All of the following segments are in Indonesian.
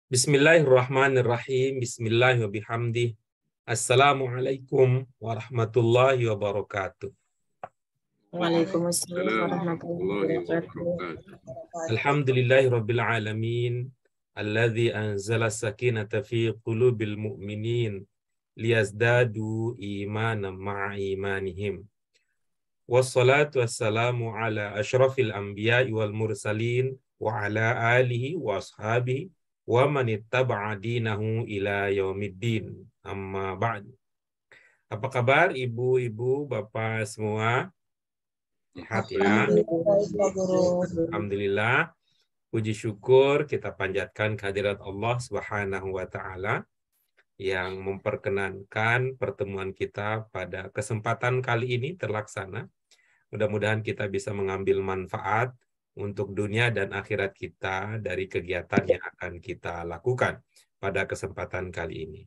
Bismillahirrahmanirrahim. Bismillahirrahmanirrahim. Assalamualaikum warahmatullahi wabarakatuh. Waalaikumsalam Warahmatullahi warahmatullahi wabarakatuh. wabarakatuh. Alhamdulillahirabbil alamin. Alladzi anzala sakinata fi qulubil mu'minin liyazdadu imanan ma'a imanihim. Wassalatu wassalamu ala asyrafil anbiya'i wal mursalin wa ala alihi wa ashabihi wa man ittaba'a dinahu ila yaumiddin. Amma ba'd. Apa kabar ibu-ibu, bapak semua? Sehat ya? Alhamdulillah. Puji syukur kita panjatkan kehadirat Allah Subhanahu wa taala yang memperkenankan pertemuan kita pada kesempatan kali ini terlaksana. Mudah-mudahan kita bisa mengambil manfaat untuk dunia dan akhirat kita dari kegiatan yang akan kita lakukan pada kesempatan kali ini.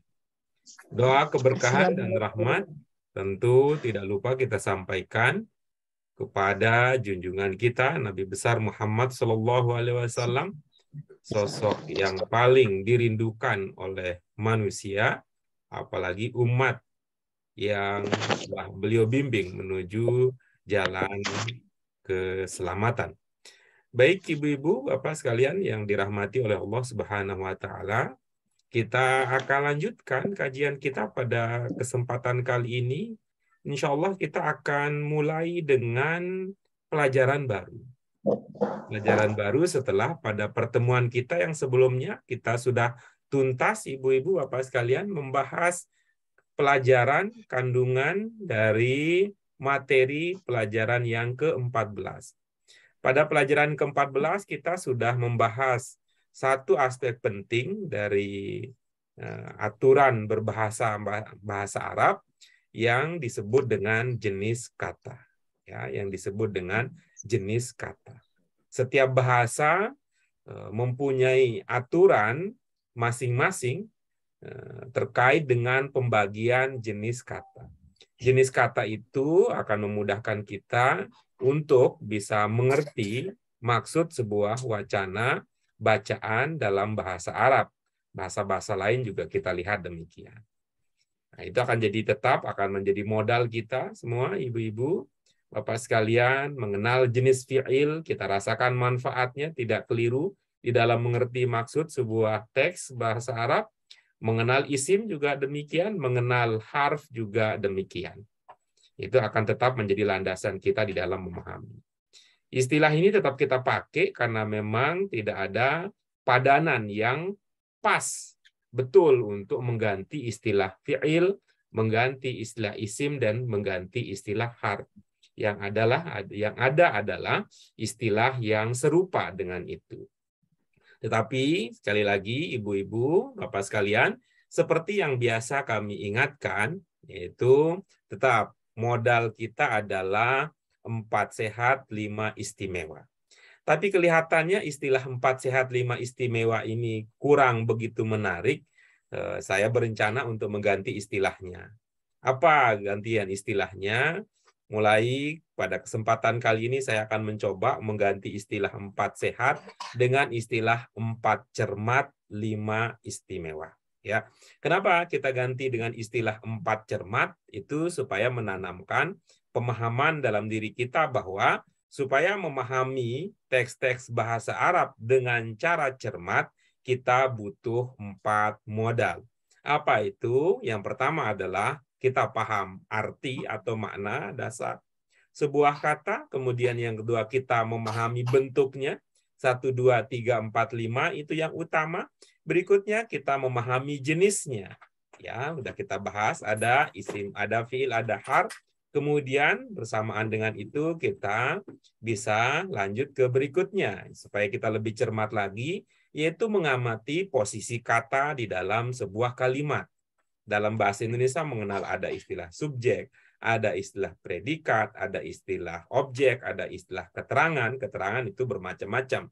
Doa keberkahan dan rahmat tentu tidak lupa kita sampaikan kepada junjungan kita Nabi besar Muhammad SAW, sosok yang paling dirindukan oleh manusia, apalagi umat yang telah beliau bimbing menuju jalan keselamatan. Baik ibu-ibu, bapak sekalian yang dirahmati oleh Allah Subhanahu wa taala, kita akan lanjutkan kajian kita pada kesempatan kali ini. Insya Allah kita akan mulai dengan pelajaran baru. Pelajaran baru setelah pada pertemuan kita yang sebelumnya kita sudah tuntas ibu-ibu bapak sekalian membahas pelajaran kandungan dari materi pelajaran yang ke-14. Pada pelajaran ke-14 kita sudah membahas satu aspek penting dari aturan berbahasa Arab yang disebut dengan jenis kata, ya, yang disebut dengan jenis kata. Setiap bahasa mempunyai aturan masing-masing terkait dengan pembagian jenis kata. Jenis kata itu akan memudahkan kita untuk bisa mengerti maksud sebuah wacana bacaan dalam bahasa Arab. Bahasa-bahasa lain juga kita lihat demikian. Nah, itu akan akan menjadi modal kita semua ibu-ibu, bapak sekalian, mengenal jenis fi'il, kita rasakan manfaatnya, tidak keliru di dalam mengerti maksud sebuah teks bahasa Arab. Mengenal isim juga demikian, mengenal harf juga demikian. Itu akan tetap menjadi landasan kita di dalam memahami. Istilah ini tetap kita pakai karena memang tidak ada padanan yang pas betul untuk mengganti istilah fi'il, mengganti istilah isim, dan mengganti istilah harf. Yang ada adalah istilah yang serupa dengan itu. Tetapi sekali lagi ibu-ibu, bapak sekalian, seperti yang biasa kami ingatkan, yaitu tetap modal kita adalah 4 sehat, 5 istimewa. Tapi kelihatannya istilah 4 sehat, 5 istimewa ini kurang begitu menarik. Saya berencana untuk mengganti istilahnya. Apa gantian istilahnya? Mulai pada kesempatan kali ini saya akan mencoba mengganti istilah 4 sehat dengan istilah 4 cermat, 5 istimewa. Ya, kenapa kita ganti dengan istilah 4 cermat? Itu supaya menanamkan pemahaman dalam diri kita bahwa supaya memahami teks-teks bahasa Arab dengan cara cermat, kita butuh 4 modal. Apa itu? Yang pertama adalah kita paham arti atau makna dasar sebuah kata, kemudian yang kedua kita memahami bentuknya, 1, 2, 3, 4, 5 itu yang utama. Berikutnya kita memahami jenisnya. Ya, udah kita bahas, ada isim, ada fiil, ada harf. Kemudian bersamaan dengan itu kita bisa lanjut ke berikutnya supaya kita lebih cermat lagi, yaitu mengamati posisi kata di dalam sebuah kalimat. Dalam bahasa Indonesia mengenal ada istilah subjek, ada istilah predikat, ada istilah objek, ada istilah keterangan. Keterangan itu bermacam-macam.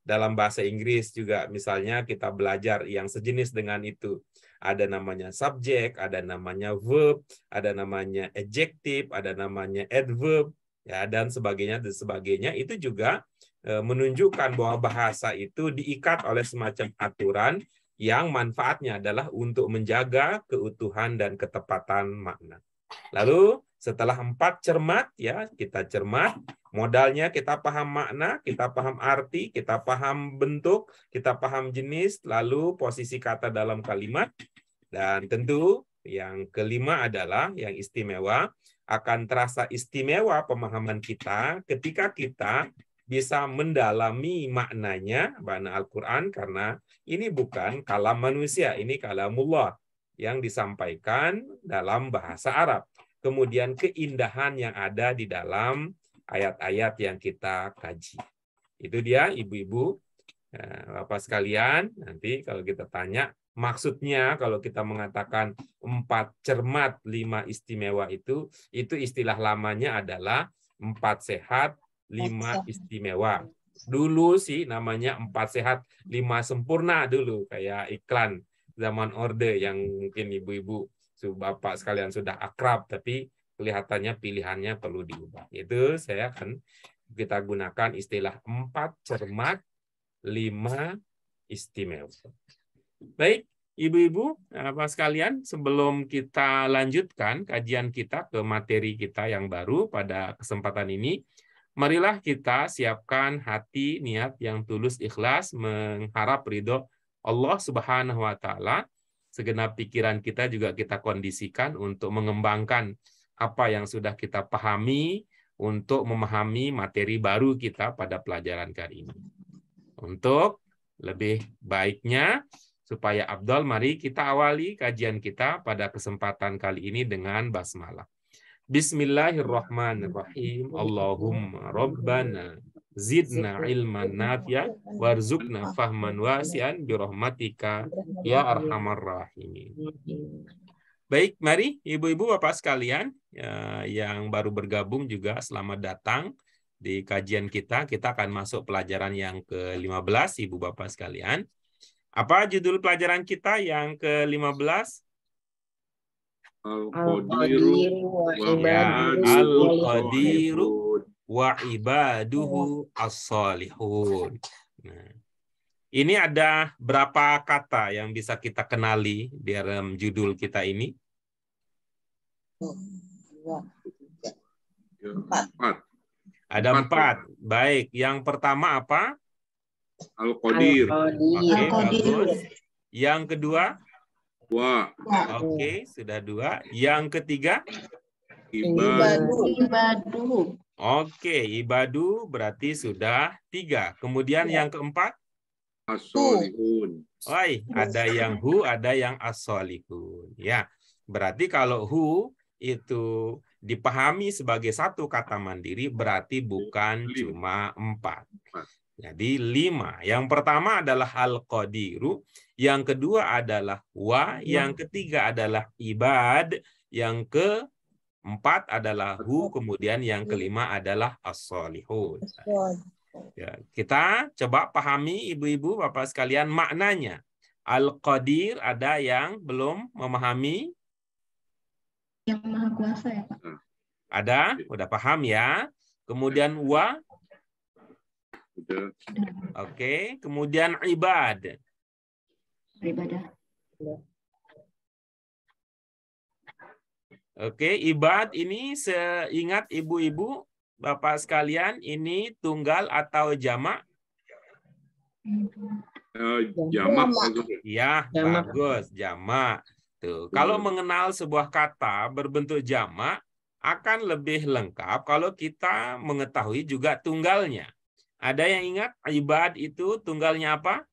Dalam bahasa Inggris juga misalnya kita belajar yang sejenis dengan itu. Ada namanya subjek, ada namanya verb, ada namanya adjective, ada namanya adverb, ya, dan sebagainya. Itu juga menunjukkan bahwa bahasa itu diikat oleh semacam aturan yang manfaatnya adalah untuk menjaga keutuhan dan ketepatan makna. Lalu setelah 4 cermat, ya kita cermat, modalnya kita paham makna, kita paham arti, kita paham bentuk, kita paham jenis, lalu posisi kata dalam kalimat, dan tentu yang kelima adalah yang istimewa. Akan terasa istimewa pemahaman kita ketika kita bisa mendalami maknanya, makna Al-Quran, karena ini bukan kalam manusia, ini kalamullah yang disampaikan dalam bahasa Arab. Kemudian keindahan yang ada di dalam ayat-ayat yang kita kaji. Itu dia ibu-ibu, Bapak sekalian, nanti kalau kita tanya, maksudnya kalau kita mengatakan 4 cermat, 5 istimewa itu istilah lamanya adalah 4 sehat, 5 istimewa. Dulu sih namanya 4 sehat, 5 sempurna dulu, kayak iklan zaman Orde yang mungkin ibu-ibu, bapak sekalian sudah akrab, tapi kelihatannya pilihannya perlu diubah. Itu saya akan kita gunakan istilah 4 cermat, 5 istimewa. Baik, ibu-ibu, Bapak sekalian, sebelum kita lanjutkan kajian kita ke materi kita yang baru pada kesempatan ini, marilah kita siapkan hati, niat yang tulus ikhlas, mengharap ridho Allah Subhanahu wa Ta'ala. Segenap pikiran kita juga kita kondisikan untuk mengembangkan apa yang sudah kita pahami untuk memahami materi baru kita pada pelajaran kali ini. Untuk lebih baiknya, supaya Abdul, mari kita awali kajian kita pada kesempatan kali ini dengan basmalah. Bismillahirrahmanirrahim. Allahumma rabbana zidna ilman nafi'a warzuqna fahman wasi'an birahmatika ya arhamar rahimin. Baik, mari ibu-ibu bapak sekalian yang baru bergabung juga selamat datang di kajian kita. Kita akan masuk pelajaran yang ke-15 ibu bapak sekalian. Apa judul pelajaran kita yang ke-15? Al-Qadiru wa ibaduhu as-salihun. Nah, ini ada berapa kata yang bisa kita kenali di dalam judul kita ini? 4. Ada 4. Baik, yang pertama apa? Al-Qadir. Oke, bagus. Yang kedua? Wa. Oke, sudah 2. Yang ketiga? Ibadu. Oke, ibadu berarti sudah 3. Kemudian yang keempat? As-solihun. Oi, ada yang hu, ada yang as-solihun. Ya, berarti kalau hu itu dipahami sebagai satu kata mandiri, berarti bukan cuma 4. Jadi 5. Yang pertama adalah al-qadiru, yang kedua adalah wa, yang ketiga adalah ibad, yang keempat adalah hu, kemudian yang kelima adalah as-solihun. Ya, kita coba pahami ibu-ibu bapak sekalian maknanya. Al-Qadir, ada yang belum memahami? Yang Maha Kuasa ya Pak. Ada? Udah paham ya? Kemudian wa? Oke, kemudian ibad. Ibadah. Oke, ibad ini seingat ibu-ibu bapak sekalian ini tunggal atau jamak? Jamak. Ya, bagus, jamak. Tuh, kalau mengenal sebuah kata berbentuk jamak akan lebih lengkap kalau kita mengetahui juga tunggalnya. Ada yang ingat ibad itu tunggalnya apa?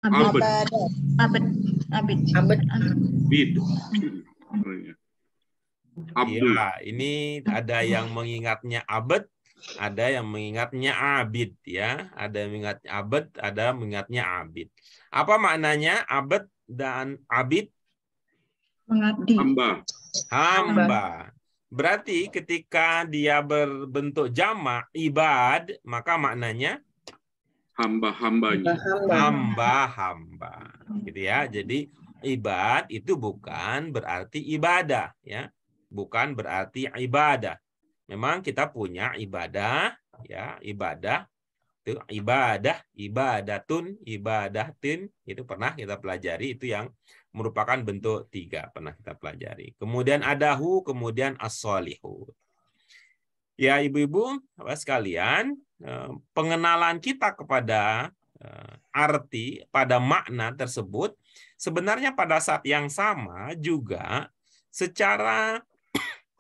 Abad. Ya, ini ada yang mengingatnya abad, ada yang mengingatnya abid ya. Ada yang mengingatnya abad, ada yang mengingatnya abid. Apa maknanya abad dan abid? Mengabdi. Hamba. Berarti ketika dia berbentuk jamak ibad, maka maknanya hamba-hambanya. Hamba-hamba. Gitu ya. Jadi ibad itu bukan berarti ibadah ya. Bukan berarti ibadah. Memang kita punya ibadah ya, ibadah. Itu ibadah, ibadatun, ibadatin, itu pernah kita pelajari, itu yang merupakan bentuk 3, pernah kita pelajari. Kemudian adahu, kemudian as-solihu. Ya ibu-ibu, Bapak sekalian, pengenalan kita kepada arti, pada makna tersebut, sebenarnya pada saat yang sama juga secara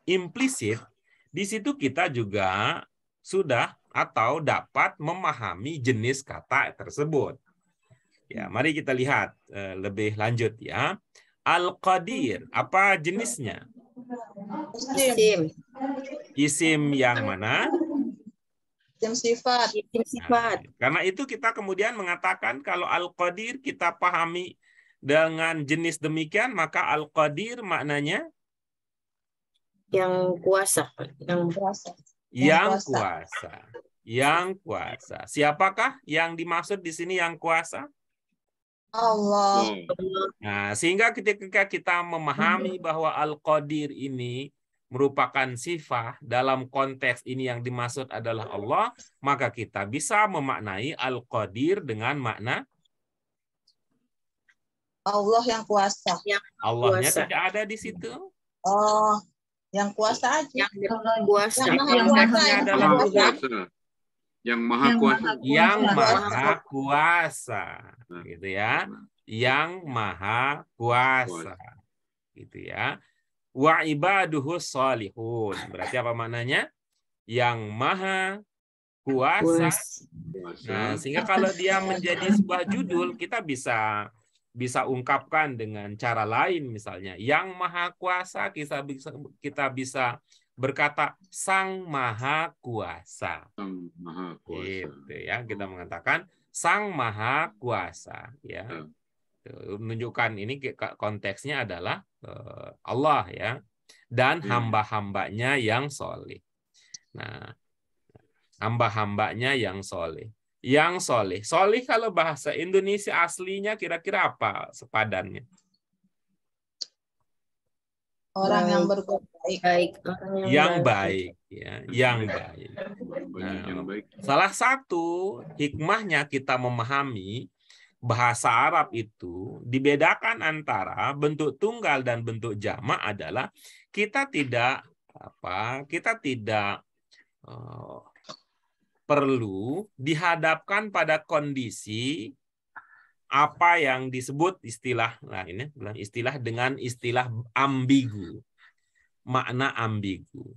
implisit, di situ kita juga sudah atau dapat memahami jenis kata tersebut. Ya, mari kita lihat lebih lanjut ya. Al-Qadir, apa jenisnya? Isim. Isim yang mana? Isim sifat. Isim sifat. Nah, karena itu kita kemudian mengatakan kalau Al-Qadir kita pahami dengan jenis demikian, maka Al-Qadir maknanya Yang kuasa. Yang kuasa. yang kuasa. Yang kuasa. Siapakah yang dimaksud di sini yang kuasa? Allah. Nah, sehingga ketika kita memahami bahwa Al-Qadir ini merupakan sifat, dalam konteks ini yang dimaksud adalah Allah, maka kita bisa memaknai Al-Qadir dengan makna Allah yang kuasa. Allahnya Kuasa. tidak ada di situ. Oh, yang kuasa aja. Yang kuasa. Yang maha Konteksnya kuasa. adalah Maha bukan kuasa. Yang maha Yang kuasa. maha yang kuasa. maha kuasa, gitu ya. Yang maha kuasa, gitu ya. Wa ibaduhu sholihun. Berarti apa maknanya? Yang maha kuasa. Nah, sehingga kalau dia menjadi sebuah judul, kita bisa ungkapkan dengan cara lain, misalnya yang maha kuasa, kita bisa berkata sang maha kuasa. Sang maha kuasa. Gitu ya, kita mengatakan sang maha kuasa, ya. Menunjukkan ini konteksnya adalah Allah ya, dan hamba-hambanya yang soleh. Nah, hamba-hambanya yang soleh. Yang soleh. Soleh kalau bahasa Indonesia aslinya kira-kira apa sepadannya? Orang yang berbuat baik. Yang baik. Ya, yang baik. Nah, salah satu hikmahnya kita memahami bahasa Arab itu dibedakan antara bentuk tunggal dan bentuk jamak adalah kita tidak perlu dihadapkan pada kondisi apa yang disebut istilah dengan istilah ambigu, makna ambigu.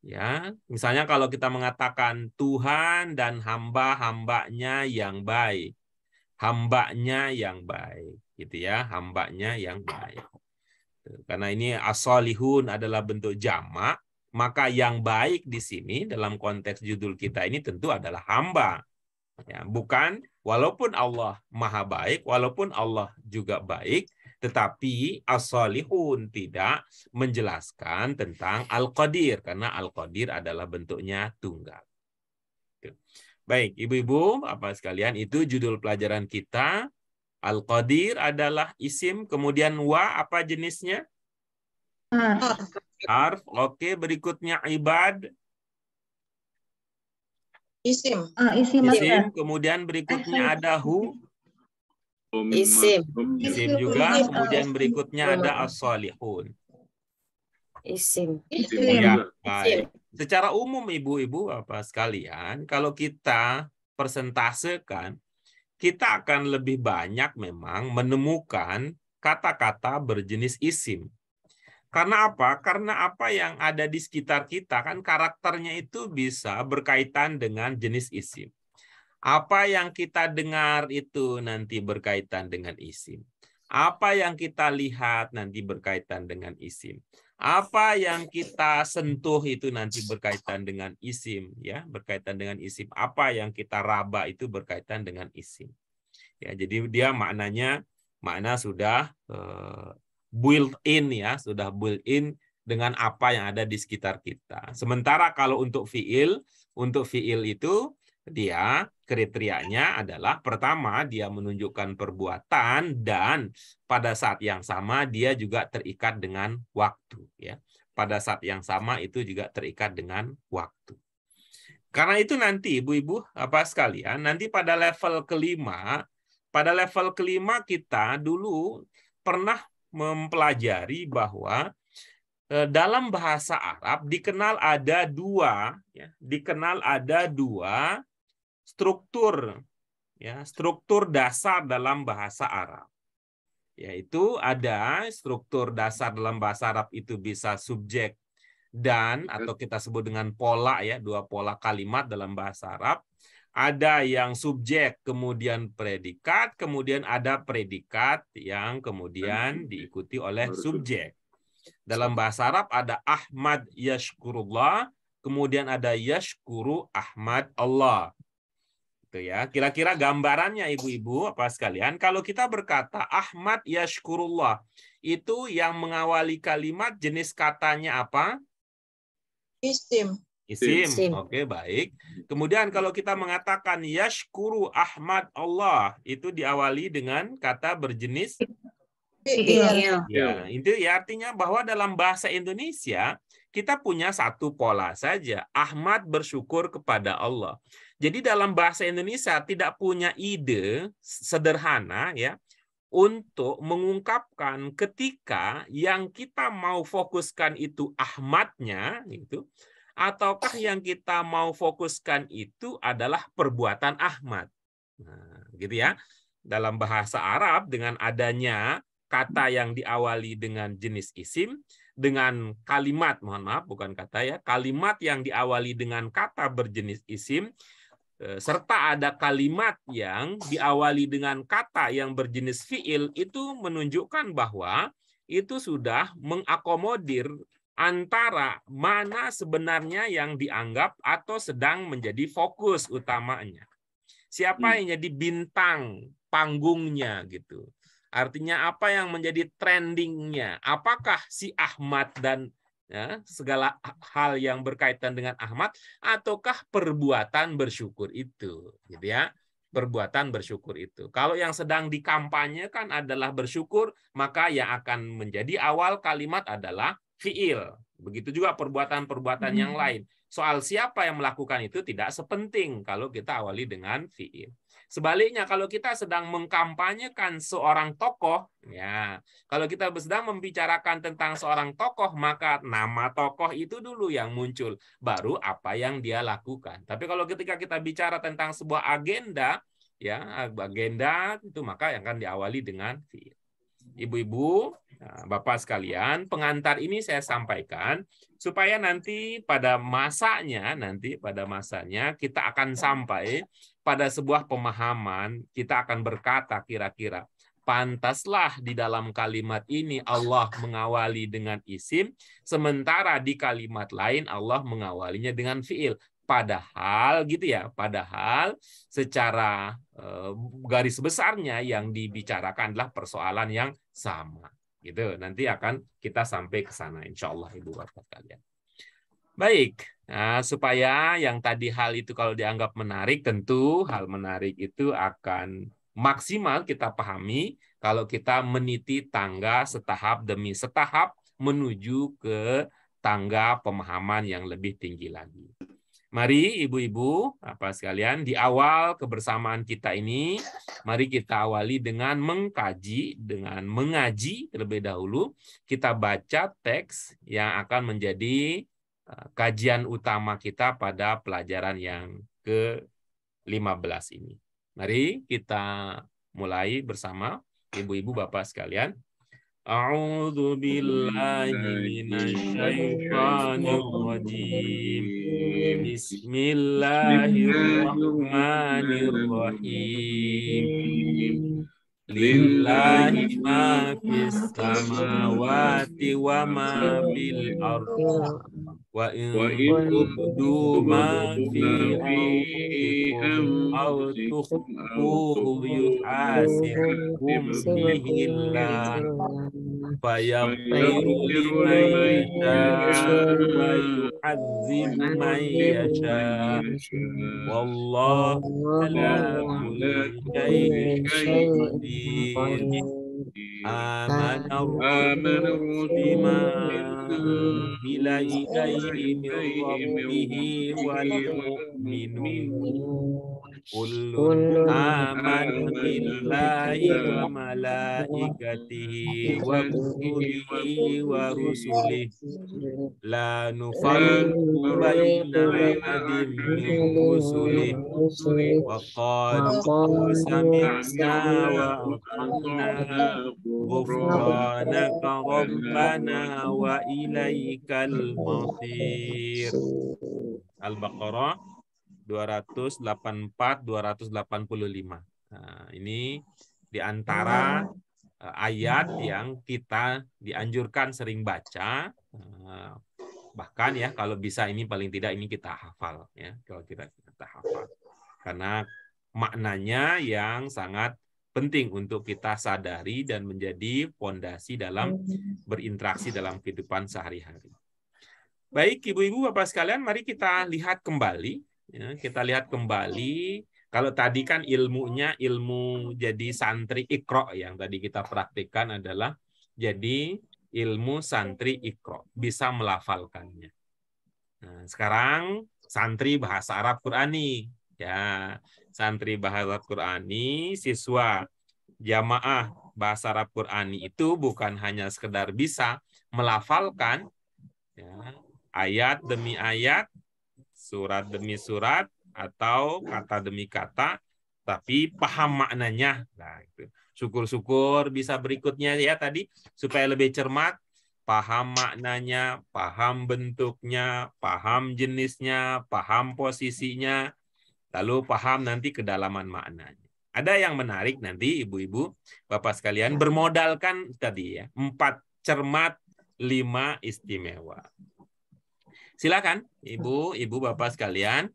Ya, misalnya kalau kita mengatakan Tuhan dan hamba-hambanya yang baik, hambanya yang baik, gitu ya, hambanya yang baik. Karena ini as-solihun adalah bentuk jamak, maka yang baik di sini dalam konteks judul kita ini tentu adalah hamba. Ya, bukan walaupun Allah maha baik, walaupun Allah juga baik, tetapi as-solihun tidak menjelaskan tentang al-qadir, karena al-qadir adalah bentuknya tunggal. Baik, ibu-ibu, Bapak sekalian, itu judul pelajaran kita. Al-qadir adalah isim, kemudian wa apa jenisnya? Harf. Oke, berikutnya ibad. Isim. Isim, kemudian berikutnya ada hu. Isim. Isim juga, kemudian berikutnya ada as-solihun. Isim. Ya, baik. Secara umum ibu-ibu Bapak sekalian, kalau kita persentasekan, kita akan lebih banyak memang menemukan kata-kata berjenis isim. Karena apa? Karena apa yang ada di sekitar kita kan karakternya itu bisa berkaitan dengan jenis isim. Apa yang kita dengar itu nanti berkaitan dengan isim. Apa yang kita lihat nanti berkaitan dengan isim. Apa yang kita sentuh itu nanti berkaitan dengan isim, ya, berkaitan dengan isim. Apa yang kita raba itu berkaitan dengan isim. Ya, jadi dia makna sudah built-in ya, sudah built-in dengan apa yang ada di sekitar kita. Sementara kalau untuk fiil itu dia kriterianya adalah pertama dia menunjukkan perbuatan dan pada saat yang sama dia juga terikat dengan waktu ya. Pada saat yang sama itu juga terikat dengan waktu. Karena itu nanti ibu-ibu apa sekalian, nanti pada level kelima kita dulu pernah mempelajari bahwa dalam bahasa Arab dikenal ada dua struktur, ya, struktur dasar dalam bahasa Arab. Yaitu ada struktur dasar dalam bahasa Arab itu bisa subjek dan atau kita sebut dengan pola, ya, dua pola kalimat dalam bahasa Arab. Ada yang subjek kemudian predikat, kemudian ada predikat yang kemudian diikuti oleh subjek. Dalam bahasa Arab ada Ahmad yashkurullah, kemudian ada yashkuru Ahmad Allah. Itu ya, kira-kira gambarannya ibu-ibu apa sekalian, kalau kita berkata Ahmad yashkurullah, itu yang mengawali kalimat jenis katanya apa? Isim. Isim. Oke, baik. Kemudian kalau kita mengatakan yashkuru Ahmad Allah, itu diawali dengan kata berjenis Fi'il. ya. Itu ya artinya bahwa dalam bahasa Indonesia kita punya satu pola saja. Ahmad bersyukur kepada Allah. Jadi dalam bahasa Indonesia tidak punya ide sederhana, ya, untuk mengungkapkan ketika yang kita mau fokuskan itu Ahmadnya, gitu, ataukah yang kita mau fokuskan itu adalah perbuatan Ahmad. Nah, gitu ya. Dalam bahasa Arab dengan adanya kata yang diawali dengan jenis isim, dengan kalimat, mohon maaf bukan kata ya, kalimat yang diawali dengan kata berjenis isim, serta ada kalimat yang diawali dengan kata yang berjenis fiil, itu menunjukkan bahwa itu sudah mengakomodir antara mana sebenarnya yang dianggap atau sedang menjadi fokus utamanya. Siapa yang jadi bintang panggungnya gitu. Artinya apa yang menjadi trendingnya? Apakah si Ahmad dan ya, segala hal yang berkaitan dengan Ahmad, ataukah perbuatan bersyukur itu, gitu ya, perbuatan bersyukur itu. Kalau yang sedang dikampanyekan adalah bersyukur, maka yang akan menjadi awal kalimat adalah fiil. Begitu juga perbuatan-perbuatan yang lain. Soal siapa yang melakukan itu tidak sepenting kalau kita awali dengan fiil. Sebaliknya kalau kita sedang mengkampanyekan seorang tokoh, ya, kalau kita sedang membicarakan tentang seorang tokoh, maka nama tokoh itu dulu yang muncul, baru apa yang dia lakukan. Tapi kalau ketika kita bicara tentang sebuah agenda, ya, agenda itu maka yang akan diawali dengan fiil. Ibu-ibu, Bapak sekalian, pengantar ini saya sampaikan supaya nanti pada masanya kita akan sampai pada sebuah pemahaman, kita akan berkata kira-kira pantaslah di dalam kalimat ini Allah mengawali dengan isim, sementara di kalimat lain Allah mengawalinya dengan fiil. Padahal gitu ya, padahal secara garis besarnya yang dibicarakan adalah persoalan yang sama. Gitu. Nanti akan kita sampai ke sana insya Allah Ibu Bapak kalian. Baik, nah, supaya yang tadi hal itu kalau dianggap menarik, tentu hal menarik itu akan maksimal kita pahami kalau kita meniti tangga setahap demi setahap menuju ke tangga pemahaman yang lebih tinggi lagi. Mari ibu-ibu, apa sekalian, di awal kebersamaan kita ini, mari kita awali dengan mengkaji, dengan mengaji terlebih dahulu. Kita baca teks yang akan menjadi kajian utama kita pada pelajaran yang ke-15 ini. Mari kita mulai bersama ibu-ibu bapak sekalian. A'udzu billahi minasyaitonir rajim. Bismillahirrahmanirrahim. Lillahi ma fis samawati wa ma bil ardi wa in tubdu ma fi anfusikum aw tukhfuhu yuhasibkum bihi Allah fayaghfiru liman yasha wa yu'adzibu man yasha wallahu ala kulli syai'in qadir. Amanah Rasul bima unzila ilaihi min rabbihi wal mu'minun kullun amana billahi wa malaikatihi wa kutubihi wa rusulihi la nufarriqu baina ahadin min rusulihi wa qalu sami'na wa ata'na ghufranaka rabbana wa ilaikal masir. Al-Baqarah 284-285. Nah, ini di antara ayat yang kita dianjurkan sering baca. Bahkan ya kalau bisa ini paling tidak ini kita hafal ya, kalau kita hafal. Karena maknanya yang sangat penting untuk kita sadari dan menjadi fondasi dalam berinteraksi dalam kehidupan sehari-hari. Baik, Ibu-ibu, Bapak sekalian, mari kita lihat kembali. Ya, kita lihat kembali. Kalau tadi kan ilmunya ilmu jadi santri Iqra, yang tadi kita praktikkan adalah jadi ilmu santri Iqra, bisa melafalkannya. Nah, sekarang santri bahasa Arab Qurani. Ya, santri bahasa Arab Qurani, siswa jamaah bahasa Arab Qurani itu bukan hanya sekedar bisa melafalkan ya, ayat demi ayat, surat demi surat, atau kata demi kata, tapi paham maknanya. Nah, itu. Syukur-syukur bisa berikutnya ya tadi, supaya lebih cermat, paham maknanya, paham bentuknya, paham jenisnya, paham posisinya, lalu paham nanti kedalaman maknanya. Ada yang menarik nanti Ibu-ibu, Bapak sekalian, bermodalkan tadi ya, 4 cermat, 5 istimewa. Silakan Ibu, Bapak sekalian,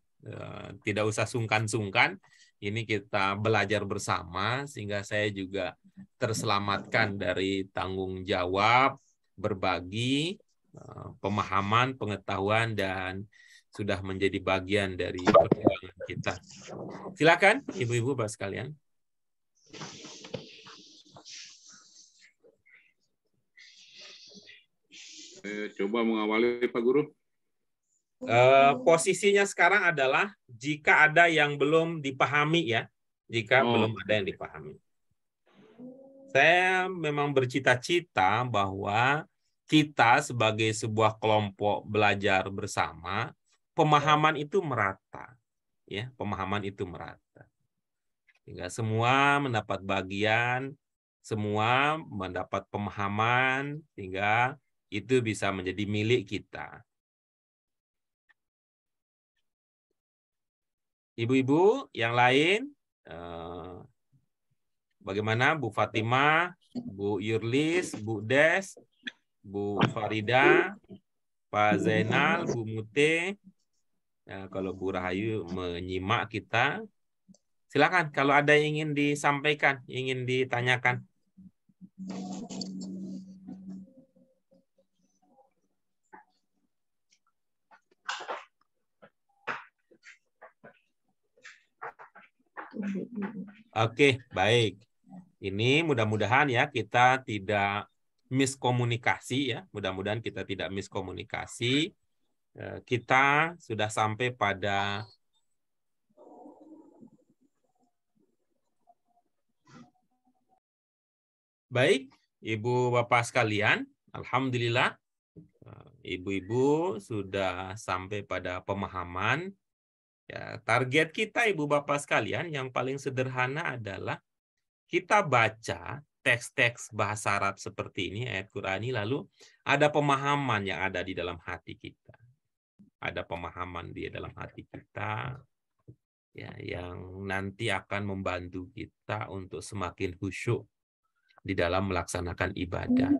tidak usah sungkan-sungkan. Ini kita belajar bersama sehingga saya juga terselamatkan dari tanggung jawab berbagi pemahaman, pengetahuan, dan sudah menjadi bagian dari perjuangan kita. Silakan Ibu, Bapak sekalian. Coba mengawali Pak Guru. Posisinya sekarang adalah jika ada yang belum dipahami ya, jika belum ada yang dipahami. Saya memang bercita-cita bahwa kita sebagai sebuah kelompok belajar bersama, pemahaman itu merata, ya, pemahaman itu merata, sehingga semua mendapat bagian, semua mendapat pemahaman, sehingga itu bisa menjadi milik kita. Ibu-ibu yang lain, bagaimana Bu Fatimah, Bu Yurlis, Bu Des, Bu Farida, Pak Zainal, Bu Mute, kalau Bu Rahayu menyimak kita, silakan kalau ada yang ingin disampaikan, ingin ditanyakan. Oke, baik. Ini mudah-mudahan ya kita tidak miskomunikasi ya. Mudah-mudahan kita tidak miskomunikasi. Kita sudah sampai pada baik, Ibu Bapak sekalian, alhamdulillah Ibu-ibu sudah sampai pada pemahaman. Ya, target kita Ibu Bapak sekalian yang paling sederhana adalah kita baca teks-teks bahasa Arab seperti ini, ayat Qurani, lalu ada pemahaman yang ada di dalam hati kita. Ada pemahaman di dalam hati kita ya, yang nanti akan membantu kita untuk semakin khusyuk di dalam melaksanakan ibadah.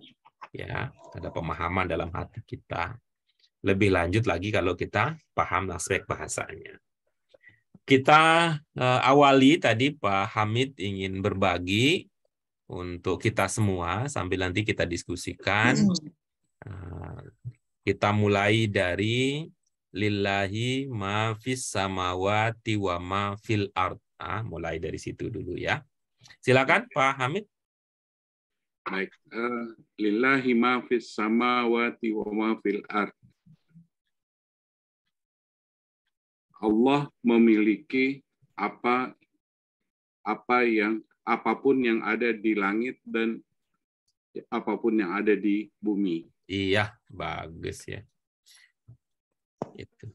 Ya, ada pemahaman dalam hati kita. Lebih lanjut lagi kalau kita paham aspek bahasanya. Kita awali tadi Pak Hamid ingin berbagi untuk kita semua sambil nanti kita diskusikan. Kita mulai dari lillahi ma fis samawati wa ma fil ard. Mulai dari situ dulu ya. Silakan Pak Hamid. Baik. Lillahi ma fis samawati wa ma fil ard. Allah memiliki apapun yang ada di langit dan apapun yang ada di bumi. Iya, bagus ya. Itu.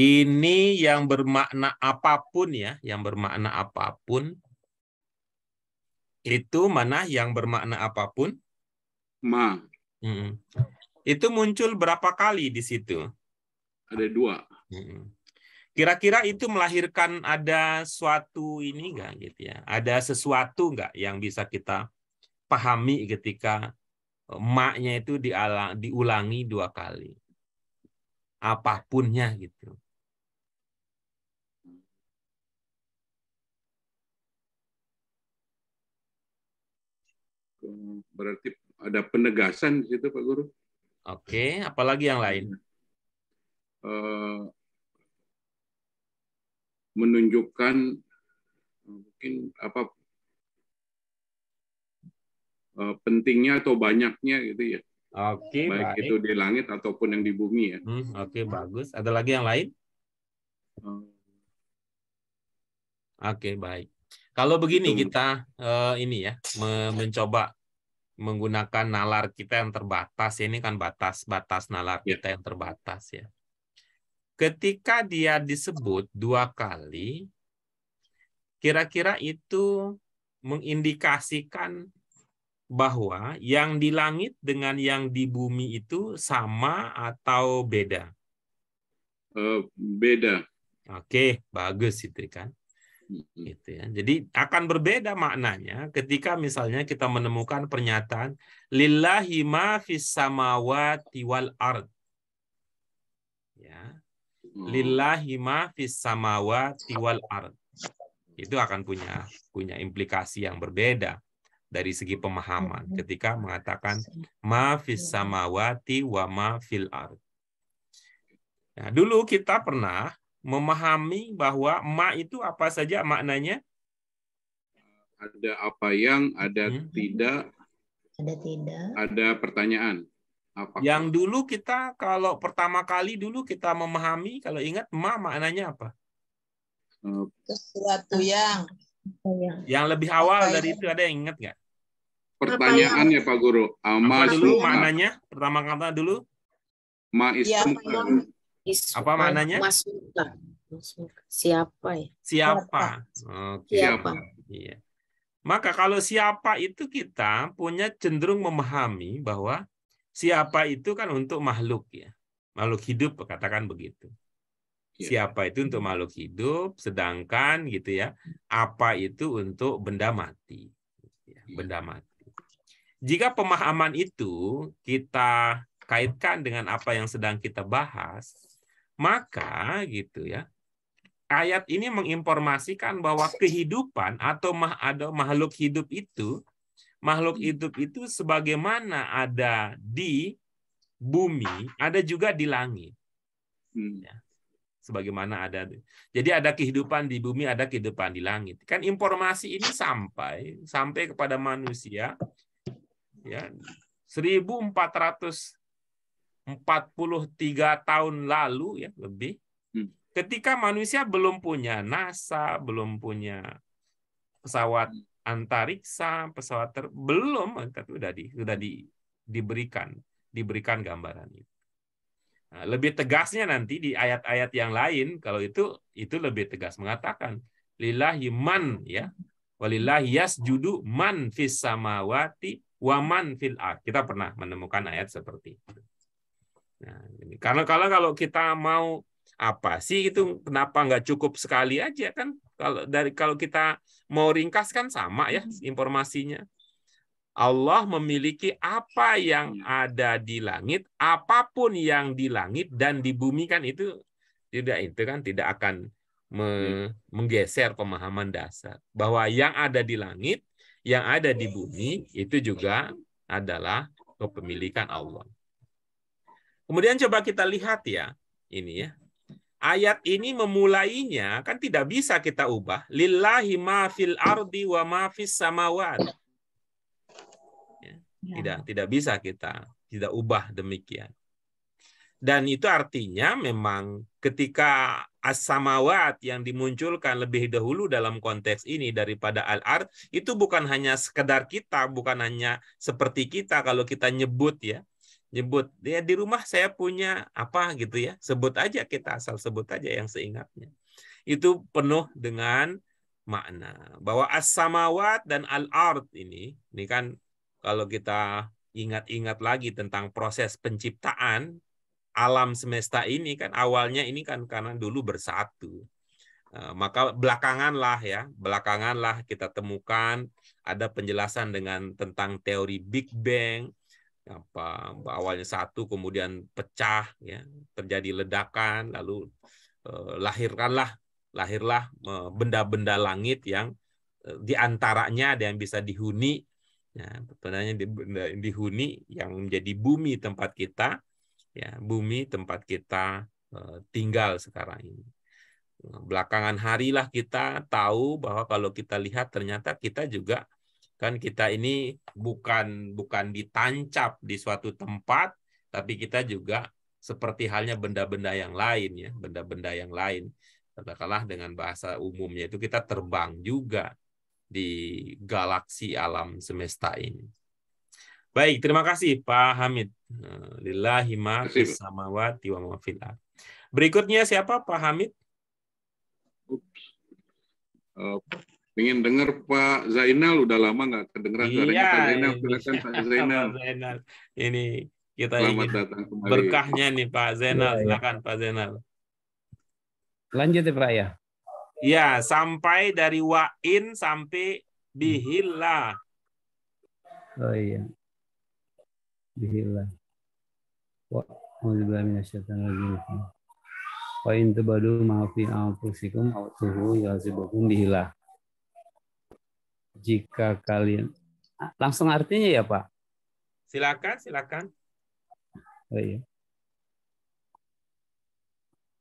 Ini yang bermakna apapun ya, yang bermakna apapun. Itu mana yang bermakna apapun? Ma. Itu muncul berapa kali di situ? Ada 2. Kira-kira itu melahirkan ada suatu ini enggak gitu ya? Ada sesuatu enggak yang bisa kita pahami ketika ma-nya itu diulangi 2 kali? Apapunnya gitu. Berarti ada penegasan di situ, Pak Guru. Oke, apalagi yang lain? Menunjukkan mungkin pentingnya atau banyaknya gitu ya. Oke, baik baik. itu di langit ataupun yang di bumi ya. Oke, bagus. Ada lagi yang lain? Oke, baik. Kalau begini kita ini ya mencoba menggunakan nalar kita yang terbatas. Ini kan batas nalar kita yang terbatas ya. Ketika dia disebut 2 kali, kira-kira itu mengindikasikan bahwa yang di langit dengan yang di bumi itu sama atau beda? Beda. Oke, bagus itu kan. Gitu ya. Jadi akan berbeda maknanya ketika misalnya kita menemukan pernyataan lillahi ma fis samawati wal ard. Ya. Lillahi ma fis samawati wal ard. Itu akan punya implikasi yang berbeda dari segi pemahaman ketika mengatakan ma fis samawati wa ma fil ard. Nah, dulu kita pernah memahami bahwa ma itu apa saja maknanya? Ada apa yang, ada tidak, ada pertanyaan. Apakah? Yang dulu kita kalau pertama kali dulu kita memahami, kalau ingat ma maknanya apa? Sesuatu yang lebih awal dari itu ada yang ingat nggak? Pertanyaan ya Pak Guru. Apa dulu maknanya? Pertama kata dulu. Ma ismuka. Apa maknanya? Siapa ya? Siapa. Oke. Siapa. Iya. Maka kalau siapa itu kita punya cenderung memahami bahwa siapa itu kan untuk makhluk ya. Makhluk hidup katakan begitu. Siapa itu untuk makhluk hidup, sedangkan gitu ya, apa itu untuk benda mati. Benda mati. Jika pemahaman itu kita kaitkan dengan apa yang sedang kita bahas, maka gitu ya, ayat ini menginformasikan bahwa kehidupan atau makhluk hidup itu sebagaimana ada di bumi, ada juga di langit. Ya. Sebagaimana ada. Jadi ada kehidupan di bumi, ada kehidupan di langit. Kan informasi ini sampai kepada manusia ya 1443 tahun lalu ya lebih. Ketika manusia belum punya NASA, belum punya pesawat antariksa, belum, tapi sudah diberikan gambaran itu. Nah, lebih tegasnya nanti di ayat-ayat yang lain, kalau itu lebih tegas mengatakan lillahi man ya, walillahi yasjudu man fis samawati wa man fil ard. Kita pernah menemukan ayat seperti itu. Nah, karena kalau kita mau apa sih itu, kenapa nggak cukup sekali aja kan? Kalau kita mau ringkaskan sama ya informasinya. Allah memiliki apa yang ada di langit, apapun yang di langit dan di bumi kan itu tidak akan menggeser pemahaman dasar bahwa yang ada di langit, yang ada di bumi itu juga adalah kepemilikan Allah. Kemudian coba kita lihat ya, ini ya. Ayat ini memulainya kan tidak bisa kita ubah. Lillahi ma fil ardi wa ma fis samawat. Tidak bisa kita tidak ubah demikian. Dan itu artinya memang ketika as-samawat yang dimunculkan lebih dahulu dalam konteks ini daripada al-ard, itu bukan hanya sekedar kita, bukan hanya seperti kita kalau kita nyebut ya. Nyebut ya di rumah saya punya apa gitu ya. Sebut aja, kita asal sebut aja yang seingatnya. Itu penuh dengan makna bahwa as-samawat dan al-ard ini kan kalau kita ingat-ingat lagi tentang proses penciptaan alam semesta ini kan awalnya ini kan karena dulu bersatu. Maka belakanganlah kita temukan ada penjelasan tentang teori Big Bang, awalnya satu kemudian pecah ya, terjadi ledakan, lalu lahirlah benda-benda langit yang diantaranya ada yang bisa dihuni, ya, sebenarnya dihuni yang menjadi bumi tempat kita. Ya, bumi tempat kita tinggal sekarang ini. Belakangan harilah kita tahu bahwa kalau kita lihat ternyata kita juga kan kita ini bukan ditancap di suatu tempat, tapi kita juga seperti halnya benda-benda yang lain ya, benda-benda yang lain. Katakanlah dengan bahasa umumnya itu kita terbang juga di galaksi alam semesta ini. Baik, terima kasih Pak Hamid. Lillahi ma fis samawati wa ma fil ardh. Berikutnya siapa Pak Hamid? Pengen dengar Pak Zainal, udah lama nggak kedengeran suaranya Pak Zainal. Silakan Pak Zainal. Pak Zainal. Ini kita Selamat ingin datang kembali. berkahnya nih Pak Zainal. Silakan Pak Zainal. Lanjut ya Pak ya. Ya, sampai dari wa'in sampai bihillah. Oh iya. Bihillah. Wa a'udzubillahi minasyaitonir rajim. Wa in tubadu ma fi anfusikum aw tuhu yahsibukum bihillah. Jika kalian langsung artinya ya Pak. Silakan. Oh iya.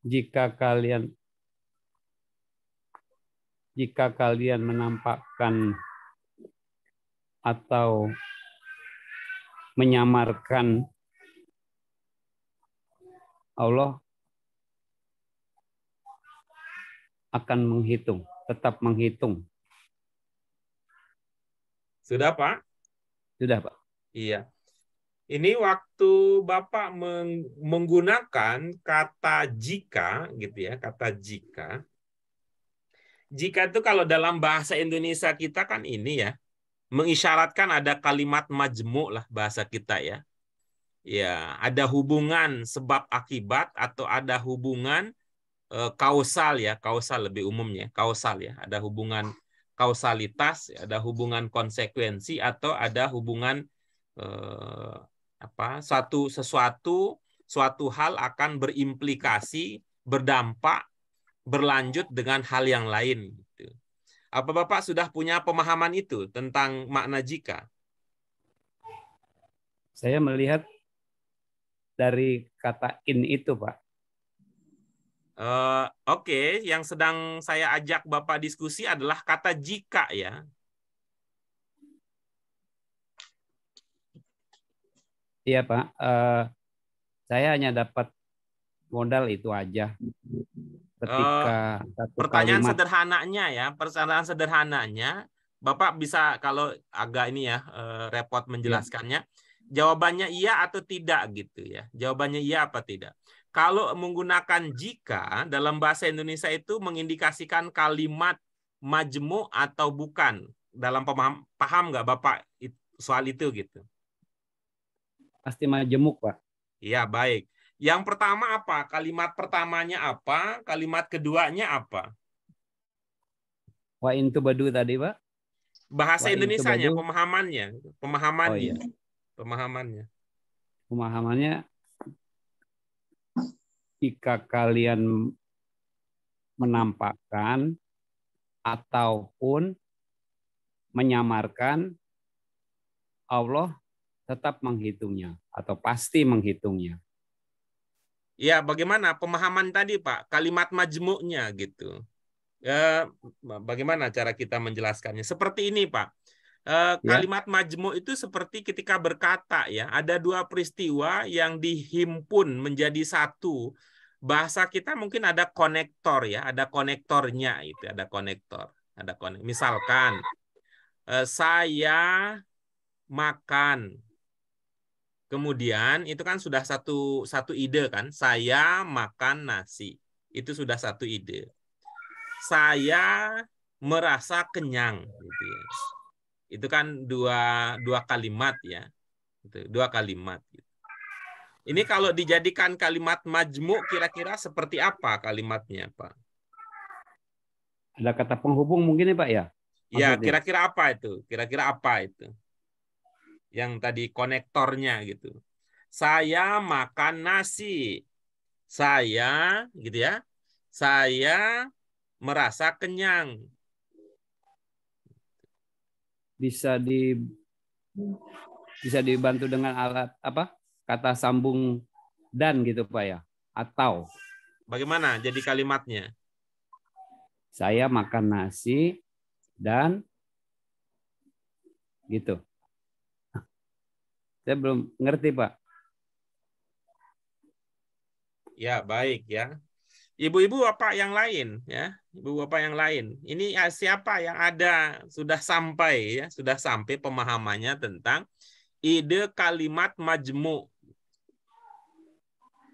Jika kalian menampakkan atau menyamarkan Allah akan menghitung, tetap menghitung. Sudah Pak? Sudah Pak. Iya. Ini waktu Bapak menggunakan kata jika gitu ya, kata jika. Jika itu kalau dalam bahasa Indonesia kita kan ini ya, mengisyaratkan ada kalimat majmu' lah bahasa kita ya. Ya, ada hubungan sebab akibat atau ada hubungan kausal ya, kausal lebih umumnya, kausal ya. Ada hubungan kausalitas, ada hubungan konsekuensi atau ada hubungan suatu hal akan berimplikasi, berdampak, berlanjut dengan hal yang lain gitu. Apa Bapak sudah punya pemahaman itu tentang makna jika? Saya melihat dari kata in itu, Pak. Oke, yang sedang saya ajak Bapak diskusi adalah kata jika ya. Iya, Pak. Saya hanya dapat modal itu aja. Ketika satu pertanyaan kalimat, pertanyaan sederhananya, Bapak bisa kalau agak ini ya repot menjelaskannya, jawabannya iya atau tidak gitu ya. Jawabannya iya apa tidak. Kalau menggunakan jika dalam bahasa Indonesia itu mengindikasikan kalimat majmu atau bukan. Dalam paham nggak Bapak soal itu gitu? pasti majemuk, Pak. Iya, baik. Yang pertama apa? Kalimat pertamanya apa? Kalimat keduanya apa? Wa intu badu tadi, Pak. Bahasa Indonesianya, badu. pemahamannya. Oh, iya. Pemahamannya, jika kalian menampakkan ataupun menyamarkan, Allah tetap menghitungnya atau pasti menghitungnya. Ya, bagaimana pemahaman tadi, Pak? Kalimat majmuknya gitu. Ya, bagaimana cara kita menjelaskannya? Seperti ini, Pak. Kalimat majmu' itu seperti ketika berkata ya, ada dua peristiwa yang dihimpun menjadi satu. Bahasa kita mungkin ada konektor ya, ada konektornya itu, ada konektor, ada konek. Misalkan saya makan. Kemudian itu kan sudah satu ide kan, saya makan nasi. Itu sudah satu ide. Saya merasa kenyang gitu ya. Itu kan dua kalimat ya. Itu, dua kalimat gitu. Ini kalau dijadikan kalimat majmu' kira-kira seperti apa kalimatnya, Pak? Ada kata penghubung mungkin ya Pak ya? Ya, Maksudnya. kira-kira apa itu? Kira-kira apa itu? Yang tadi konektornya gitu. Saya makan nasi. Saya gitu ya. Saya merasa kenyang. Bisa dibantu dengan alat apa? Kata sambung dan gitu Pak ya. Atau Bagaimana jadi kalimatnya? saya makan nasi dan gitu. Saya belum ngerti Pak. Ya, baik ya. Ibu-ibu bapak yang lain ya. Ibu bapak yang lain. Ini siapa yang ada sudah sampai ya, sudah sampai pemahamannya tentang ide kalimat majmu'.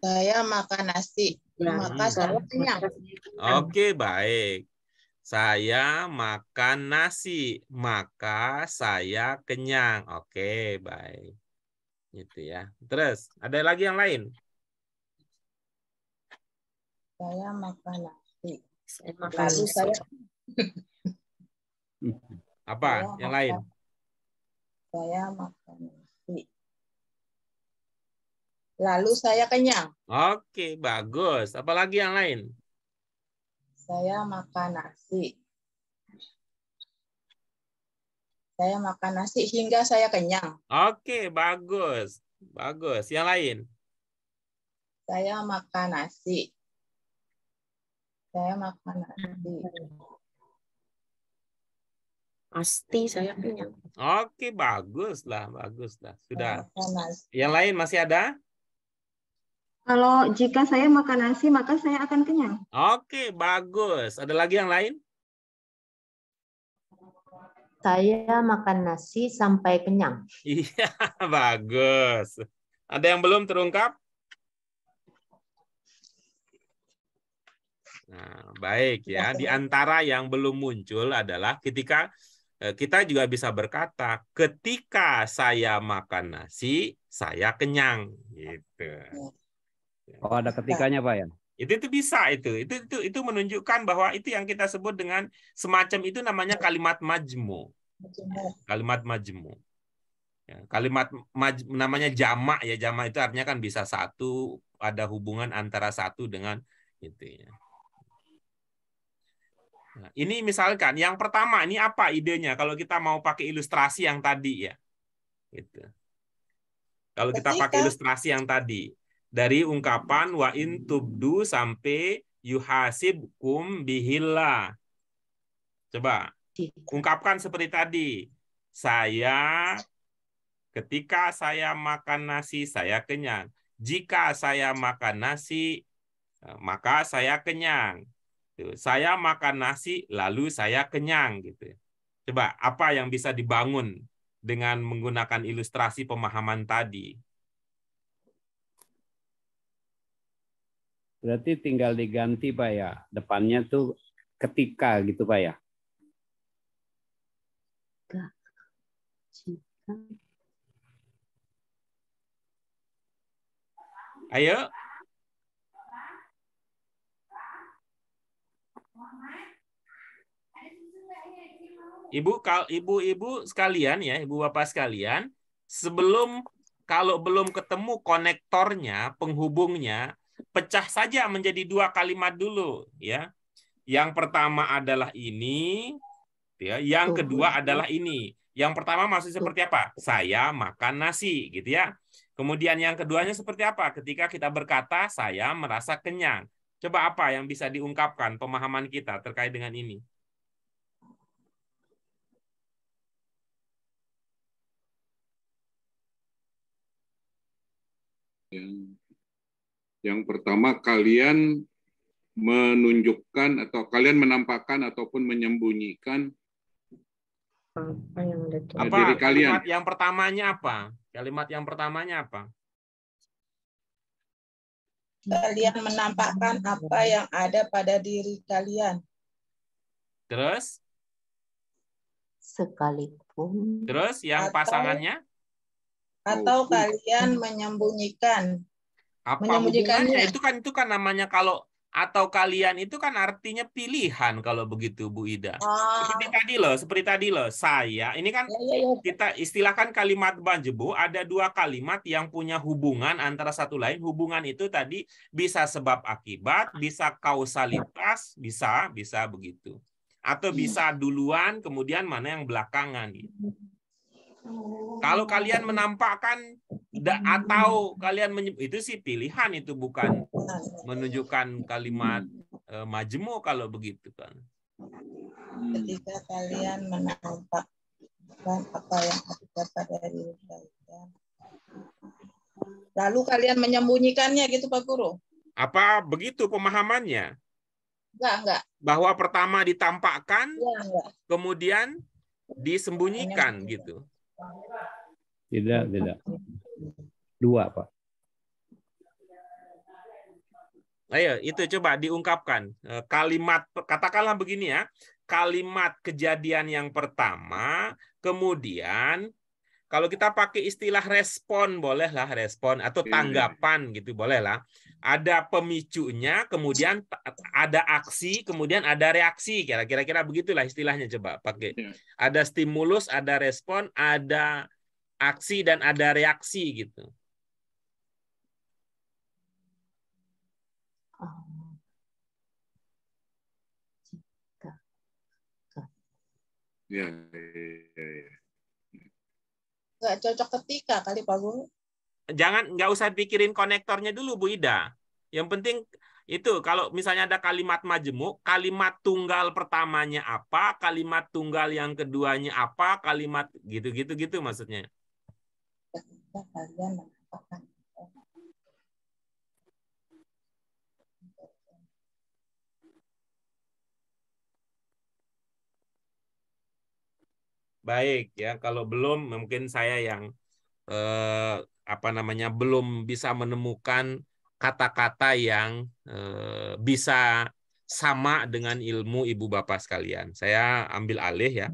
Saya makan nasi, maka saya kenyang. Oke, baik. Saya makan nasi, maka saya kenyang. Oke, baik. Gitu ya. Terus, ada lagi yang lain? Saya makan nasi. Lalu saya Apa yang lain? Saya makan nasi. Lalu saya kenyang. Oke, bagus. Apalagi yang lain? Saya makan nasi. Saya makan nasi hingga saya kenyang. Oke, bagus. Bagus. Yang lain? Saya makan nasi. Saya makan nasi. pasti saya kenyang. Oke, bagus lah. Sudah. Makan nasi. Yang lain masih ada? Kalau jika saya makan nasi, maka saya akan kenyang. Oke, bagus. Ada lagi yang lain? Saya makan nasi sampai kenyang. Iya, bagus. Ada yang belum terungkap? Nah, baik ya. Di antara yang belum muncul adalah ketika kita juga bisa berkata, ketika saya makan nasi, saya kenyang. Gitu. Oh, ada ketikanya Pak ya? Itu bisa itu menunjukkan bahwa itu yang kita sebut dengan semacam itu namanya kalimat majmu. Kalimat majmu. Ya, kalimat namanya jamak ya, jamak itu artinya kan bisa satu, ada hubungan antara satu dengan itu ya. Nah, ini misalkan yang pertama ini apa idenya kalau kita mau pakai ilustrasi yang tadi ya. Gitu. Kalau kita pakai ilustrasi yang tadi dari ungkapan wa in tubdu sampai yuhasibkum bihillah. Coba ungkapkan seperti tadi. Ketika saya makan nasi, saya kenyang. Jika saya makan nasi, maka saya kenyang. Saya makan nasi, lalu saya kenyang. Gitu. Coba, apa yang bisa dibangun dengan menggunakan ilustrasi pemahaman tadi? Berarti tinggal diganti Pak ya. Depannya tuh ketika gitu Pak ya. Ayo. Ibu-ibu sekalian ya, ibu bapak sekalian, kalau belum ketemu konektornya, penghubungnya, pecah saja menjadi dua kalimat dulu ya. Yang pertama adalah ini, ya. Yang kedua adalah ini. Yang pertama maksudnya seperti apa? Saya makan nasi, gitu ya. Kemudian yang keduanya seperti apa? Ketika kita berkata saya merasa kenyang. Coba apa yang bisa diungkapkan pemahaman kita terkait dengan ini? Yang pertama, kalian menunjukkan atau kalian menampakkan ataupun menyembunyikan Apa yang ada di Apa diri kalian. kalimat yang pertamanya apa? Kalimat yang pertamanya apa? Kalian menampakkan apa yang ada pada diri kalian. Terus sekalipun yang Atau- pasangannya Atau kalian menyembunyikan. apa Menyembunyikannya. hubungannya? Itu kan namanya kalau atau kalian itu kan artinya pilihan kalau begitu Bu Ida. Seperti tadi loh, saya ini kan kita istilahkan kalimat majmu, ada dua kalimat yang punya hubungan antara satu lain. Hubungan itu tadi bisa sebab akibat, bisa kausalitas, bisa begitu. Atau bisa duluan kemudian mana yang belakangan gitu. Kalau kalian menampakkan atau kalian itu sih pilihan, itu bukan menunjukkan kalimat majmu kalau begitu kan. Ketika kalian menampakkan apa yang ada pada diri kalian. Lalu kalian menyembunyikannya gitu Pak Guru? Apa begitu pemahamannya? Enggak. Bahwa pertama ditampakkan, Enggak. kemudian disembunyikan gitu. Tidak. Dua, Pak. Ayo, itu coba diungkapkan. Kalimat, katakanlah begini ya, kalimat kejadian yang pertama, kemudian kalau kita pakai istilah respon, bolehlah respon, atau tanggapan gitu, bolehlah. Ada pemicunya, kemudian ada aksi, kemudian ada reaksi. Kira-kira begitulah istilahnya, coba pakai. Ada stimulus, ada respon, ada aksi, dan ada reaksi gitu. Ya. Enggak cocok ketika kali Pak Guru. Nggak usah pikirin konektornya dulu Bu Ida. Yang penting itu kalau misalnya ada kalimat majemuk, kalimat tunggal pertamanya apa, kalimat tunggal yang keduanya apa, kalimat gitu maksudnya. Ketika kalian menampakkan. Baik ya, kalau belum mungkin saya yang belum bisa menemukan kata-kata yang bisa sama dengan ilmu ibu bapak sekalian. Saya ambil alih ya.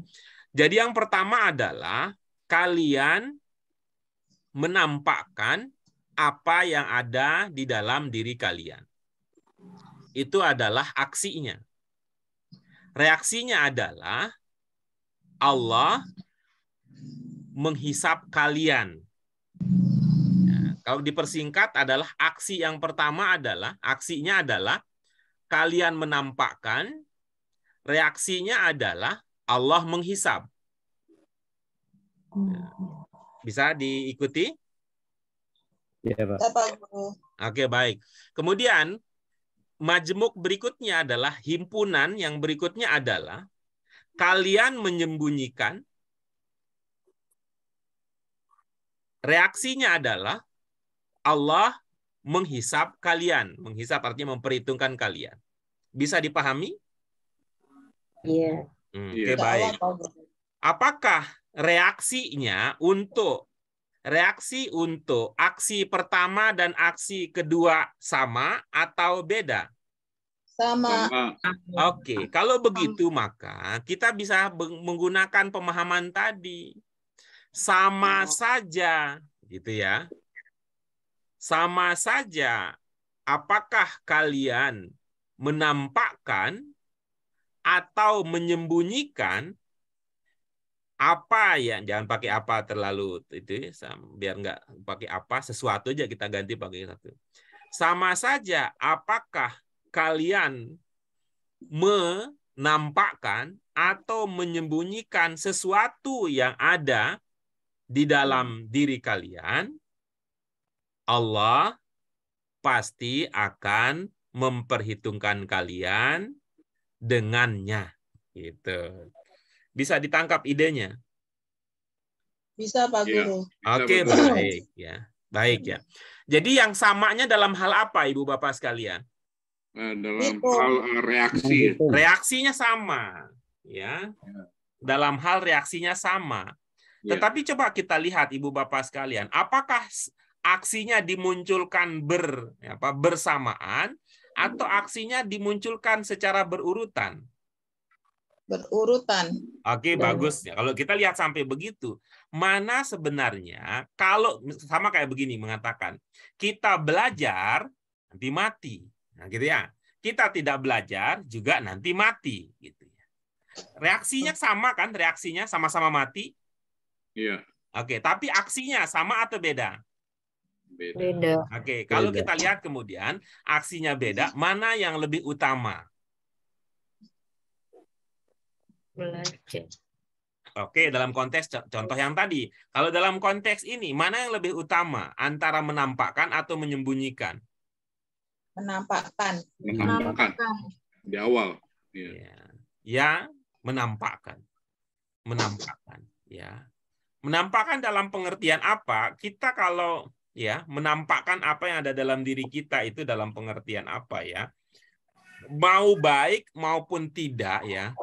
Jadi yang pertama adalah kalian menampakkan apa yang ada di dalam diri kalian. Itu adalah aksinya. Reaksinya adalah Allah menghisap kalian. Ya, kalau dipersingkat adalah aksi yang pertama adalah, aksinya adalah kalian menampakkan, reaksinya adalah Allah menghisap. Ya. Bisa diikuti? Ya, Pak. Oke, baik. Kemudian majmuk berikutnya adalah himpunan yang berikutnya adalah kalian menyembunyikan, reaksinya adalah Allah menghisap kalian. Menghisap artinya memperhitungkan kalian. Bisa dipahami? Iya. Oke, baik. Apakah reaksi untuk aksi pertama dan aksi kedua sama atau beda? Sama. Oke, kalau begitu maka kita bisa menggunakan pemahaman tadi. Sama saja, gitu ya. Sama saja, apakah kalian menampakkan atau menyembunyikan apa ya, jangan pakai apa terlalu itu biar nggak pakai apa, sesuatu aja kita ganti pakai satu. Sama saja, apakah kalian menampakkan atau menyembunyikan sesuatu yang ada di dalam diri kalian, Allah pasti akan memperhitungkan kalian dengannya. Gitu. Bisa ditangkap idenya? Bisa Pak Guru. Oke, baik ya. Baik ya. Jadi yang samanya dalam hal apa, Ibu Bapak sekalian? Dalam Itu. hal reaksi. Menghitung. Reaksinya sama, ya. Dalam hal reaksinya sama. Ya. Tetapi coba kita lihat, Ibu Bapak sekalian, apakah aksinya dimunculkan bersamaan atau aksinya dimunculkan secara berurutan? Berurutan. Oke, bagus. Ya, kalau kita lihat sampai begitu, mana sebenarnya kalau sama kayak begini mengatakan, kita belajar nanti mati. Nah, gitu ya. Kita tidak belajar juga nanti mati, gitu ya. Reaksinya sama kan? Reaksinya sama-sama mati? Iya, Oke, tapi aksinya sama atau beda? beda. Beda. Oke, kalau Beda. kita lihat kemudian aksinya beda, mana yang lebih utama? Belajar. Oke, dalam konteks contoh yang tadi. Kalau dalam konteks ini, mana yang lebih utama antara menampakkan atau menyembunyikan? Menampakkan. Menampakkan di awal. Iya. Ya, menampakkan. Menampakkan, ya. Menampakkan dalam pengertian apa? Kita kalau ya menampakkan apa yang ada dalam diri kita itu dalam pengertian apa ya? Mau baik maupun tidak ya.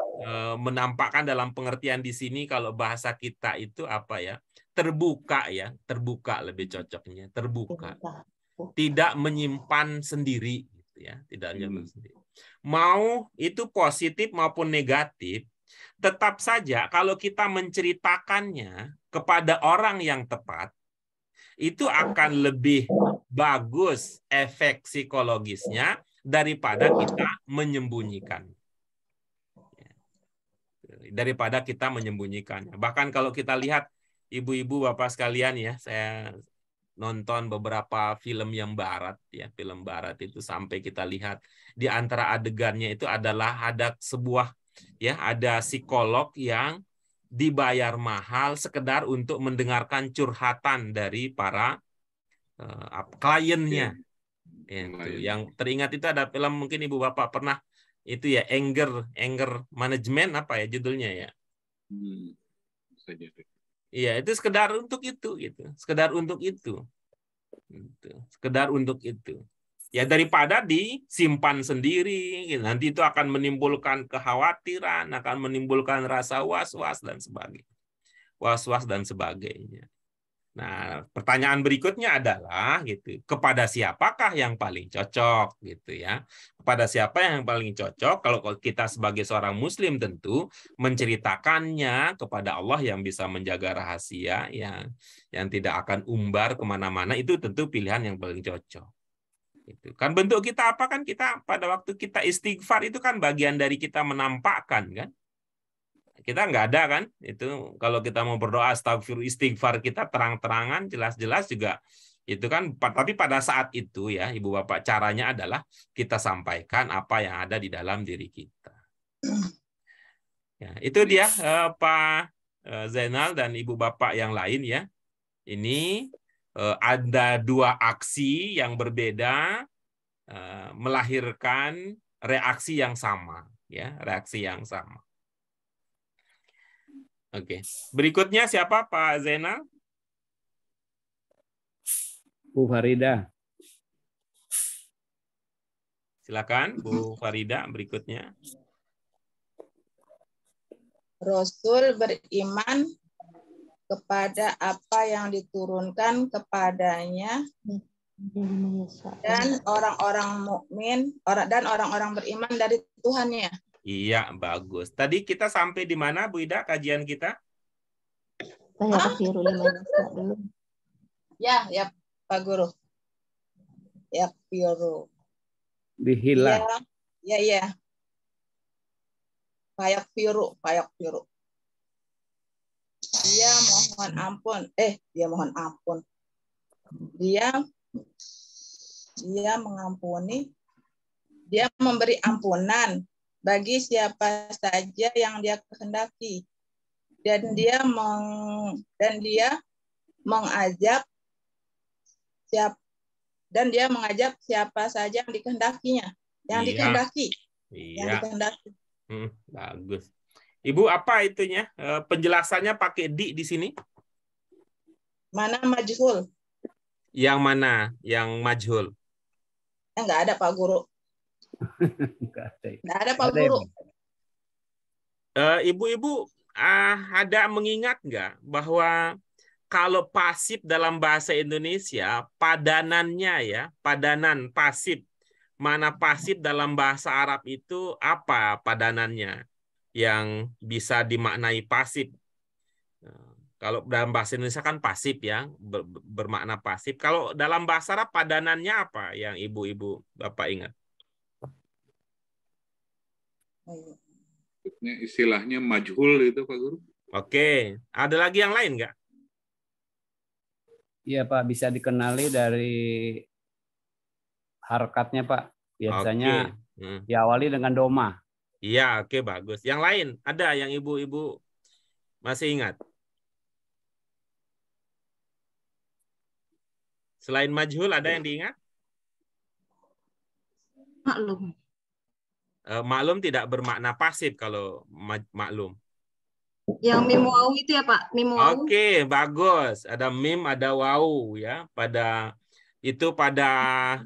Menampakkan dalam pengertian di sini kalau bahasa kita itu apa ya, terbuka ya, terbuka lebih cocoknya, terbuka, tidak menyimpan sendiri gitu ya, tidak menyimpan sendiri. Mau itu positif maupun negatif, tetap saja kalau kita menceritakannya kepada orang yang tepat, itu akan lebih bagus efek psikologisnya daripada kita menyembunyikan. Daripada kita menyembunyikannya. Bahkan kalau kita lihat ibu-ibu bapak sekalian ya, saya nonton beberapa film yang barat ya, film barat itu sampai kita lihat di antara adegannya itu adalah ada sebuah ya, ada psikolog yang dibayar mahal sekedar untuk mendengarkan curhatan dari para kliennya. Itu yang teringat itu ada film, mungkin ibu bapak pernah itu ya, anger management apa ya judulnya ya? Bisa jadi. Iya, itu sekedar untuk itu gitu. Sekedar untuk itu. Gitu. Sekedar untuk itu. Ya daripada disimpan sendiri, gitu. Nanti itu akan menimbulkan kekhawatiran, akan menimbulkan rasa was-was dan sebagainya. Was-was dan sebagainya. Nah, pertanyaan berikutnya adalah gitu, kepada siapakah yang paling cocok gitu ya? Kepada siapa yang paling cocok? Kalau kita sebagai seorang muslim tentu menceritakannya kepada Allah yang bisa menjaga rahasia, yang tidak akan umbar kemana-mana, itu tentu pilihan yang paling cocok. Gitu. Kan bentuk kita apa kan? Kita pada waktu kita istighfar itu kan bagian dari kita menampakkan kan? Kita nggak ada kan, itu kalau kita mau berdoa astagfirullah, istighfar kita terang-terangan jelas-jelas juga itu kan, tapi pada saat itu ya ibu bapak caranya adalah kita sampaikan apa yang ada di dalam diri kita. Ya, itu dia Pak Zainal dan ibu bapak yang lain ya. Ini ada dua aksi yang berbeda melahirkan reaksi yang sama ya, reaksi yang sama. Oke, berikutnya siapa Pak Zainal? Bu Farida. Silakan Bu Farida berikutnya. Rasul beriman kepada apa yang diturunkan kepadanya dan orang-orang mukmin dan orang-orang beriman dari Tuhannya. Iya, bagus. Tadi kita sampai di mana, Bu Ida, kajian kita? Saya keliru 5 Nisa dulu. Ya, Pak Guru. Ya, Guru. Dihilang. Ya. Payak biru. Dia mohon ampun. Dia mengampuni. Dia memberi ampunan bagi siapa saja yang dia kehendaki, dan dia mengajak siapa saja yang dikehendakinya, dikehendaki. Bagus. Ibu, apa itunya penjelasannya pakai di sini? Mana majhul? Yang mana? Yang majhul. Enggak ada Pak Guru. Nggak ada. Enggak ada Pak Nggak ada ya, Guru. Pak? Ibu-ibu ada mengingat nggak bahwa kalau pasif dalam bahasa Indonesia, padanannya ya, padanan pasif. Mana pasif dalam bahasa Arab itu apa padanannya yang bisa dimaknai pasif? Kalau dalam bahasa Indonesia kan pasif ya, bermakna pasif. Kalau dalam bahasa Arab padanannya apa yang ibu-ibu Bapak ingat? Istilahnya majhul itu Pak Guru. Oke, ada lagi yang lain nggak? Iya Pak, bisa dikenali dari harokatnya Pak. Biasanya Oke. diawali dengan doma. Iya, oke, bagus. Yang lain ada yang ibu-ibu masih ingat? Selain majhul ada yang diingat? Maklum. Maklum tidak bermakna pasif kalau maklum. Yang mim wawu itu ya Pak, mim wawu. Oke, bagus. Ada mim, ada wawu ya. Pada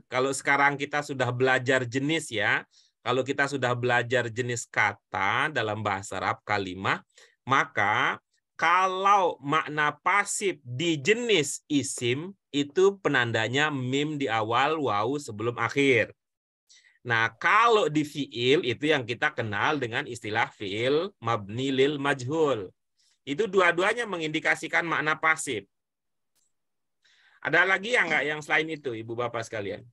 kalau sekarang kita sudah belajar jenis ya. Kalau kita sudah belajar jenis kata dalam bahasa Arab kalimah, maka kalau makna pasif di jenis isim itu penandanya mim di awal, wawu sebelum akhir. Nah, kalau di fiil itu yang kita kenal dengan istilah fiil mabni lil majhul. Itu dua-duanya mengindikasikan makna pasif. Ada lagi yang enggak yang selain itu, Ibu Bapak sekalian?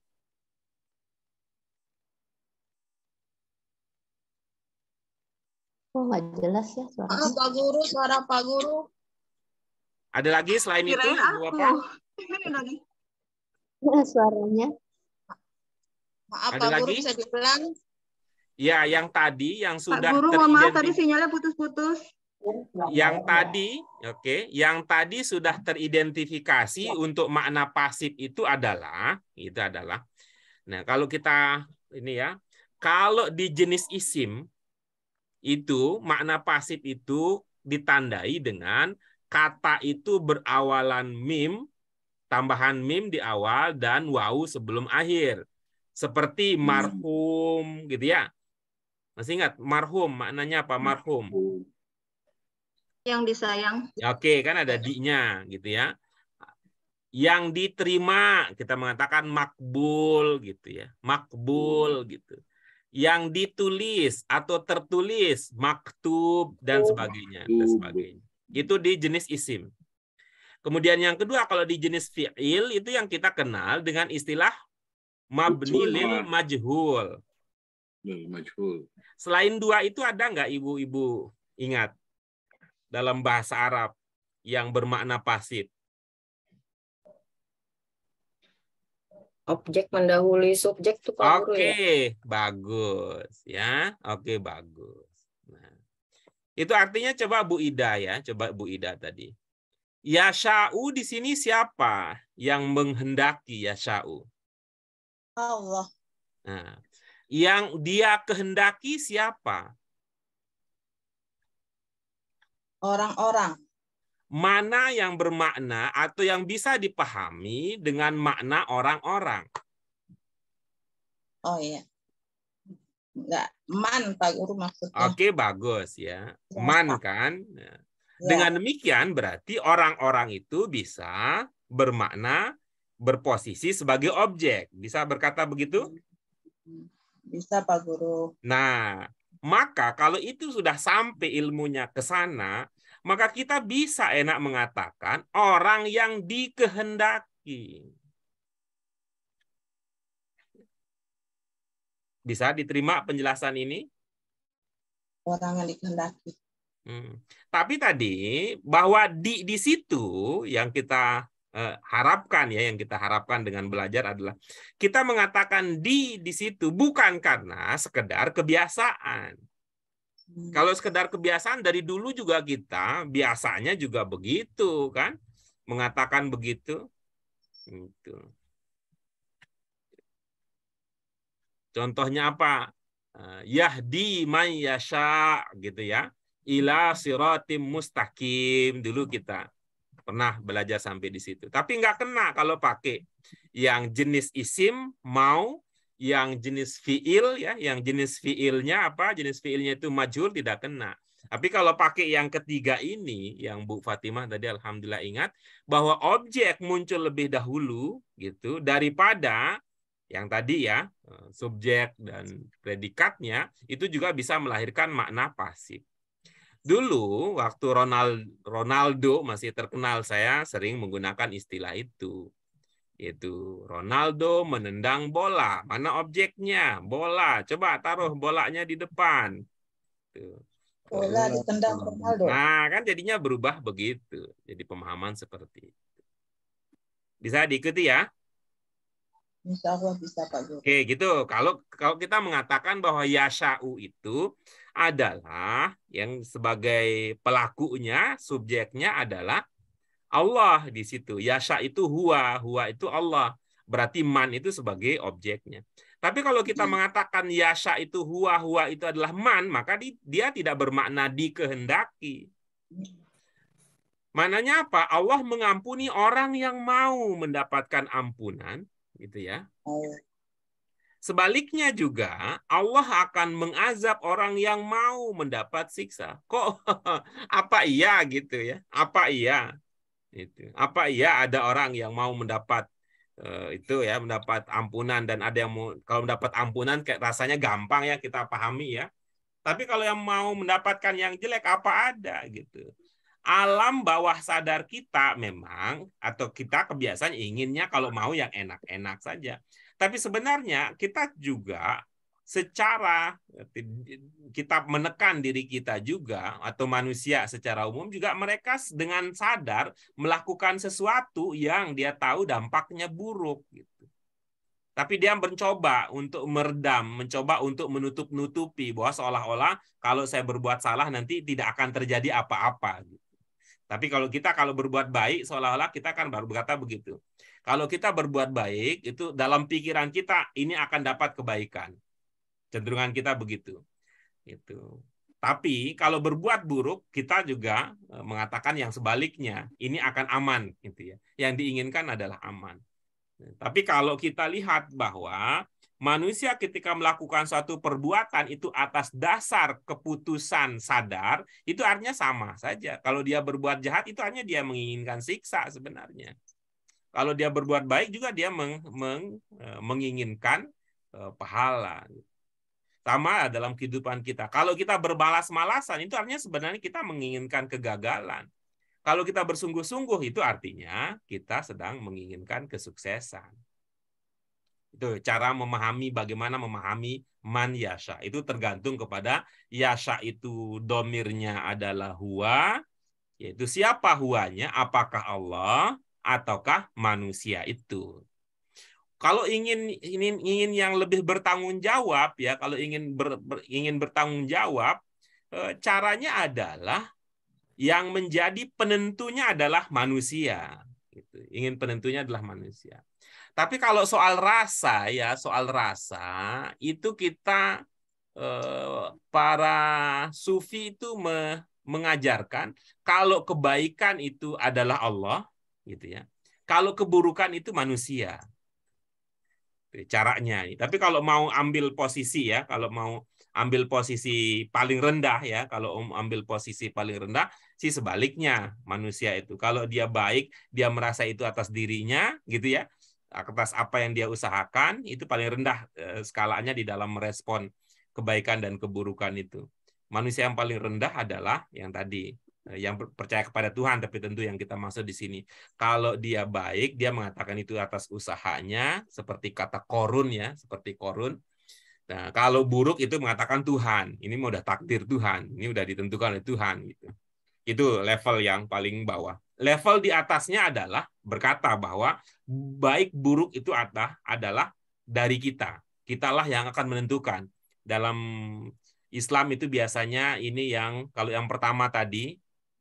Oh, nggak jelas ya suaranya. Pak Guru, suara Pak Guru. Ada lagi selain itu, Kirain Ibu aku. Bapak? Ini lagi. Suaranya. Maaf Ada Pak Guru, lagi? bisa diulang? Ya, yang tadi yang Pak sudah Guru, mohon maaf tadi teridentifikasi. sinyalnya putus-putus. Yang tadi sudah teridentifikasi untuk makna pasif itu adalah. Nah, kalau kita ini ya, kalau di jenis isim itu makna pasif itu ditandai dengan kata itu berawalan mim, tambahan mim di awal dan wawu sebelum akhir. Seperti marhum gitu ya. Masih ingat marhum maknanya apa marhum? Yang disayang. Oke, kan ada di-nya gitu ya. Yang diterima kita mengatakan makbul gitu ya. Makbul gitu. Yang ditulis atau tertulis maktub dan sebagainya. Itu di jenis isim. Kemudian yang kedua kalau di jenis fi'il itu yang kita kenal dengan istilah mabni lil majhul. Majhul. Selain dua itu ada nggak ibu-ibu ingat dalam bahasa Arab yang bermakna pasif? Objek mendahului subjek tuh Pak Guru ya. Oke, bagus ya. Oke, bagus. Nah, itu artinya coba Bu Ida ya, coba Bu Ida tadi. Yasha'u di sini siapa yang menghendaki yasha'u? Allah. Nah, yang dia kehendaki siapa? Orang-orang. Mana yang bermakna atau yang bisa dipahami dengan makna orang-orang? Oh iya. Enggak, man Pak Guru maksudnya. Oke, bagus ya. Man kan. Nah, dengan demikian berarti orang-orang itu bisa bermakna berposisi sebagai objek. Bisa berkata begitu? Bisa Pak Guru. Nah, maka kalau itu sudah sampai ilmunya ke sana, maka kita bisa enak mengatakan orang yang dikehendaki. Bisa diterima penjelasan ini? Orang yang dikehendaki. Tapi tadi bahwa di situ yang kita harapkan ya, yang kita harapkan dengan belajar adalah kita mengatakan di situ bukan karena sekedar kebiasaan. Kalau sekedar kebiasaan dari dulu juga kita biasanya juga begitu kan, mengatakan begitu. Gitu. Contohnya apa? Yahdi man yasha gitu ya. Ila siratim mustaqim dulu kita. pernah belajar sampai di situ. Tapi nggak kena kalau pakai yang jenis isim mau, yang jenis fiil ya, yang jenis fiilnya apa? Jenis fiilnya itu majhul tidak kena. Tapi kalau pakai yang ketiga ini, yang Bu Fatimah tadi alhamdulillah ingat bahwa objek muncul lebih dahulu gitu daripada yang tadi ya, subjek dan predikatnya itu juga bisa melahirkan makna pasif. Dulu waktu Ronaldo masih terkenal, saya sering menggunakan istilah itu. Yaitu Ronaldo menendang bola. Mana objeknya? Bola. Coba taruh bolanya di depan. Bola ditendang Ronaldo. Nah, kan jadinya berubah begitu. Jadi pemahaman seperti itu. Bisa diikuti ya? Insya Allah bisa Pak Guru. Oke, gitu. Kalau kita mengatakan bahwa yasha'u itu adalah yang sebagai pelakunya, subjeknya adalah Allah di situ. Yasha itu huwa itu Allah. Berarti man itu sebagai objeknya. Tapi kalau kita mengatakan yasha itu huwa itu adalah man, maka dia tidak bermakna dikehendaki. Maknanya apa? Allah mengampuni orang yang mau mendapatkan ampunan, gitu ya. Sebaliknya juga Allah akan mengazab orang yang mau mendapat siksa. Kok apa iya gitu ya? Apa iya? Itu. Apa iya ada orang yang mau mendapat itu ya, mendapat ampunan, dan ada yang mau, kalau mendapat ampunan kayak rasanya gampang ya, kita pahami ya. Tapi kalau yang mau mendapatkan yang jelek apa ada gitu. Alam bawah sadar kita memang, atau kita kebiasaan inginnya kalau mau yang enak-enak saja. Tapi sebenarnya kita juga secara, kita menekan diri kita juga, atau manusia secara umum juga, mereka dengan sadar melakukan sesuatu yang dia tahu dampaknya buruk gitu. Tapi dia mencoba untuk meredam, mencoba untuk menutup-nutupi bahwa seolah-olah kalau saya berbuat salah nanti tidak akan terjadi apa-apa gitu. Tapi kalau berbuat baik, seolah-olah kita kan baru berkata begitu. Kalau kita berbuat baik, itu dalam pikiran kita ini akan dapat kebaikan. Cenderungan kita begitu. Itu. Tapi kalau berbuat buruk, kita juga mengatakan yang sebaliknya. Ini akan aman. Gitu ya. Yang diinginkan adalah aman. Tapi kalau kita lihat bahwa manusia ketika melakukan suatu perbuatan itu atas dasar keputusan sadar, itu artinya sama saja. Kalau dia berbuat jahat, itu artinya dia menginginkan siksa sebenarnya. Kalau dia berbuat baik juga dia menginginkan pahala. Sama dalam kehidupan kita. Kalau kita berbalas-malasan, itu artinya sebenarnya kita menginginkan kegagalan. Kalau kita bersungguh-sungguh, itu artinya kita sedang menginginkan kesuksesan. Itu cara memahami, bagaimana memahami man yasha. Itu tergantung kepada yasha itu domirnya adalah huwa, yaitu siapa huwanya, apakah Allah ataukah manusia itu. Kalau ingin yang lebih bertanggung jawab ya, kalau ingin bertanggung jawab, caranya adalah yang menjadi penentunya adalah manusia. Gitu. Ingin penentunya adalah manusia. Tapi kalau soal rasa ya, soal rasa itu kita para sufi itu mengajarkan kalau kebaikan itu adalah Allah, gitu ya. Kalau keburukan itu manusia. Caranya. Tapi kalau mau ambil posisi ya, kalau mau ambil posisi paling rendah ya, kalau ambil posisi paling rendah sih sebaliknya manusia itu. Kalau dia baik, dia merasa itu atas dirinya gitu ya, atas apa yang dia usahakan, itu paling rendah skalanya di dalam merespon kebaikan dan keburukan itu. Manusia yang paling rendah adalah yang tadi, yang percaya kepada Tuhan, tapi tentu yang kita maksud di sini, kalau dia baik, dia mengatakan itu atas usahanya, seperti kata korun ya, seperti korun. Nah, kalau buruk itu mengatakan Tuhan, ini udah takdir Tuhan, ini udah ditentukan oleh Tuhan gitu. Itu level yang paling bawah. Level di atasnya adalah berkata bahwa baik buruk itu adalah dari kita. Kitalah yang akan menentukan. Dalam Islam itu biasanya ini yang, kalau yang pertama tadi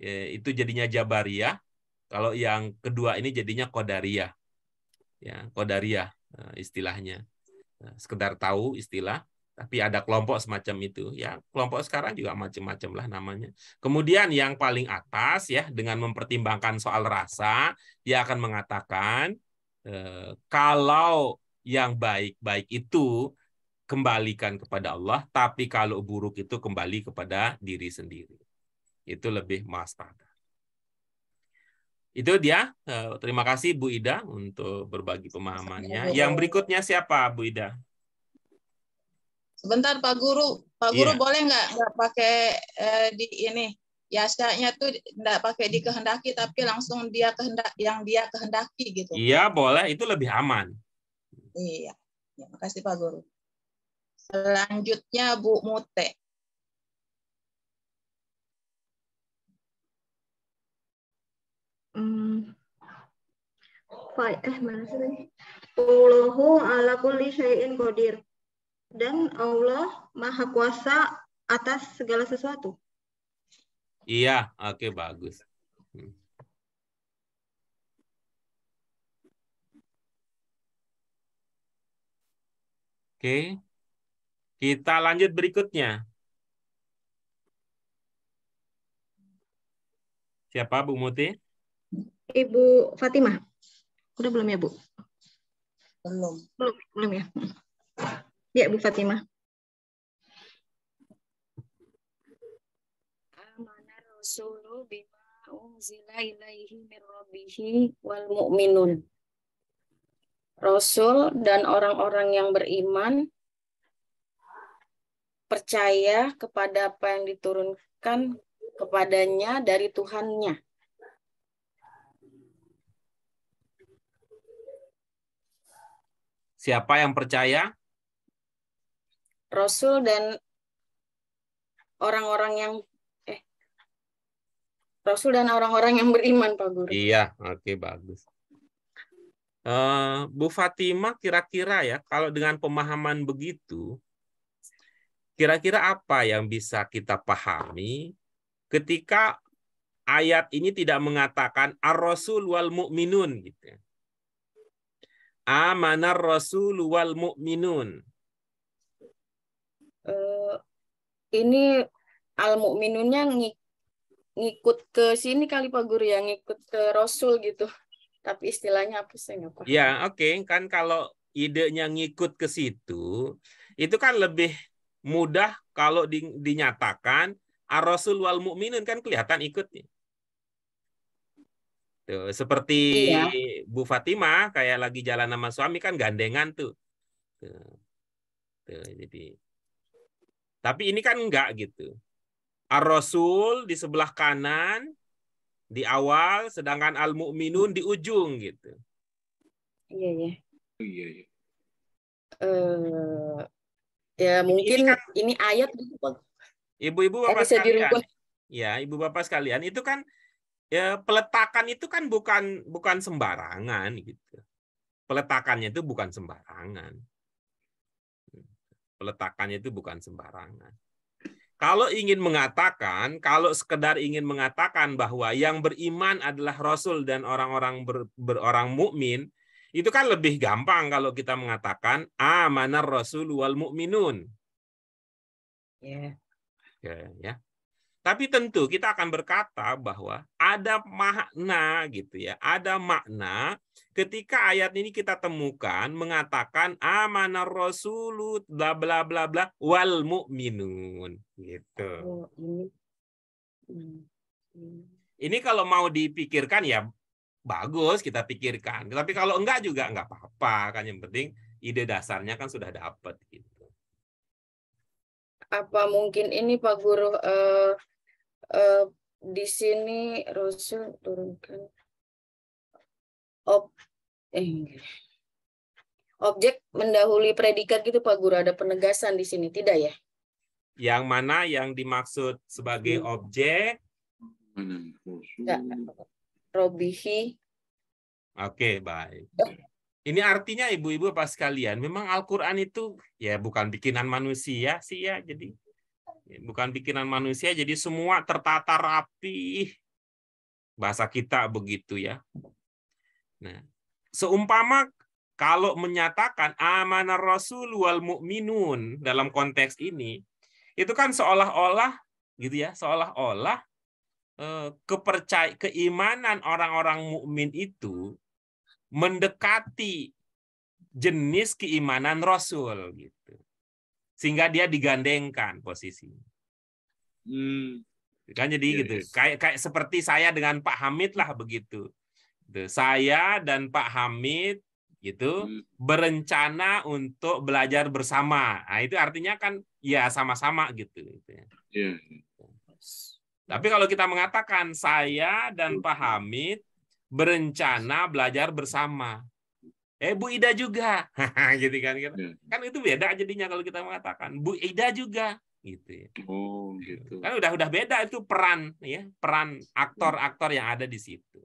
itu jadinya Jabariyah, kalau yang kedua ini jadinya Qadariyah. Ya, Qadariyah istilahnya. Sekedar tahu istilah, Tapi ada kelompok semacam itu. Ya, kelompok sekarang juga macam-macam lah namanya. Kemudian yang paling atas ya, dengan mempertimbangkan soal rasa, dia akan mengatakan kalau yang baik-baik itu kembalikan kepada Allah, tapi kalau buruk itu kembali kepada diri sendiri. Itu lebih maslahat. Itu dia. Terima kasih Bu Ida untuk berbagi pemahamannya. Yang berikutnya siapa, Bu Ida? Sebentar Pak Guru. Pak Guru Iya. boleh nggak pakai di ini? Yasanya tuh nggak pakai dikehendaki, tapi langsung dia kehendaki gitu. Iya, boleh. Itu lebih aman. Iya. Ya, makasih Pak Guru. Selanjutnya Bu Mute. Mana sih tadi? Allahu ala kulli syai'in qadir. Dan Allah Maha Kuasa atas segala sesuatu. Iya, oke, bagus. Oke. Kita lanjut berikutnya. Siapa, Bu Muti? Ibu Fatimah. Udah belum ya, Bu? Belum ya. Ya, Bu Fatimah. Amana rasulu bima unzila ilaihi min rabbihi wal mu'minun. Rasul dan orang-orang yang beriman percaya kepada apa yang diturunkan kepadanya dari Tuhannya. Siapa yang percaya? Rasul dan orang-orang yang Rasul dan orang-orang yang beriman, Pak Guru. Iya, oke, bagus. Bu Fatimah, kira-kira ya, kalau dengan pemahaman begitu, kira-kira apa yang bisa kita pahami ketika ayat ini tidak mengatakan ar-rasul wal mu'minun gitu. Amanar rasul wal mu'minun. Ini al-mu'minunnya ngikut ke sini kali Pak Guru ya, ngikut ke Rasul gitu. Tapi istilahnya apa saya nggak paham. Ya, oke. Kan kalau idenya ngikut ke situ, itu kan lebih mudah kalau dinyatakan ar-rasul wal mu'minun, kan kelihatan ikutnya. Tuh, seperti Iya. Bu Fatimah kayak lagi jalan sama suami kan gandengan tuh. Tuh, jadi. Tapi ini kan enggak gitu. Ar-rasul di sebelah kanan di awal, sedangkan al-mu'minun di ujung gitu. Iya ya. Iya. Ya mungkin kan, ini ayat gitu Pak. Ibu-ibu bapak Bisa sekalian. dirubah. Ya, ibu bapak sekalian, itu kan ya peletakan itu kan bukan sembarangan gitu. Peletakannya itu bukan sembarangan. Peletakannya itu bukan sembarangan. Kalau sekedar ingin mengatakan bahwa yang beriman adalah Rasul dan orang-orang berorang mukmin, itu kan lebih gampang kalau kita mengatakan amanar rasul wal mu'minun. Ya. Tapi tentu kita akan berkata bahwa ada makna gitu ya, ada makna ketika ayat ini kita temukan mengatakan amanar rasulu bla bla bla bla wal mu'minun gitu. Ini kalau mau dipikirkan ya bagus kita pikirkan. Tapi kalau enggak juga enggak apa-apa kan, yang penting ide dasarnya kan sudah dapat gitu. Apa mungkin ini Pak Guru di sini Rasul turunkan objek mendahului predikat gitu Pak Guru, ada penegasan di sini tidak ya? Yang mana yang dimaksud sebagai objek? Robihi. Oke, baik. Ini artinya ibu-ibu apa sekalian, memang Al-Quran itu ya bukan bikinan manusia sih ya, jadi bukan bikinan manusia, jadi semua tertata rapi. Bahasa kita begitu ya. Nah, seumpama kalau menyatakan amanar rasul wal mu'minun dalam konteks ini, itu kan seolah-olah gitu ya, seolah-olah keimanan orang-orang mukmin itu mendekati jenis keimanan Rasul gitu. Sehingga dia digandengkan posisinya. Kan jadi gitu. Kayak seperti saya dengan Pak Hamid lah begitu. Saya dan Pak Hamid gitu berencana untuk belajar bersama. Nah, itu artinya kan ya sama-sama gitu. Iya. Tapi kalau kita mengatakan saya dan Pak Hamid berencana belajar bersama. Bu Ida juga. Gitu kan. Kan itu beda jadinya kalau kita mengatakan Bu Ida juga gitu ya. Oh, gitu. Kan udah beda itu peran ya, peran aktor-aktor yang ada di situ.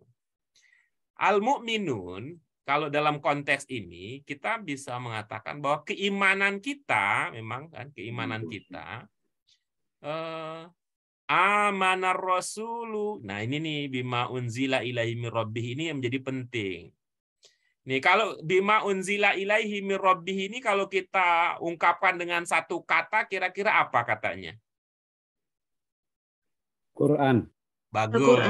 Al-mu'minun kalau dalam konteks ini kita bisa mengatakan bahwa keimanan kita memang kan keimanan kita amanar rasulu. Nah, ini nih bima unzila ilaihi mir rabbih ini yang menjadi penting. Nih, kalau bima unzila ilaihi mir rabbih ini kalau kita ungkapkan dengan satu kata kira-kira apa katanya? Quran. Bagus.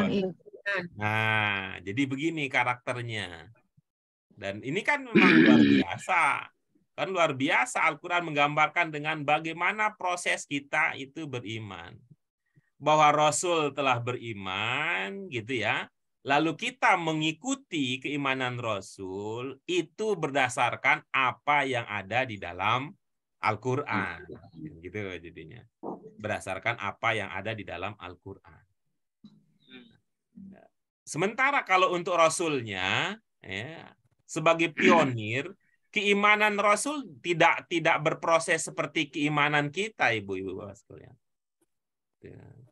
Nah, jadi begini karakternya. Dan ini kan memang luar biasa. Kan luar biasa Al-Qur'an menggambarkan dengan bagaimana proses kita itu beriman. Bahwa Rasul telah beriman gitu ya. Lalu kita mengikuti keimanan Rasul itu berdasarkan apa yang ada di dalam Al-Qur'an. Gitu jadinya. Berdasarkan apa yang ada di dalam Al-Qur'an. Sementara kalau untuk Rasulnya ya, sebagai pionir, keimanan Rasul tidak berproses seperti keimanan kita, ibu-ibu bapak sekalian.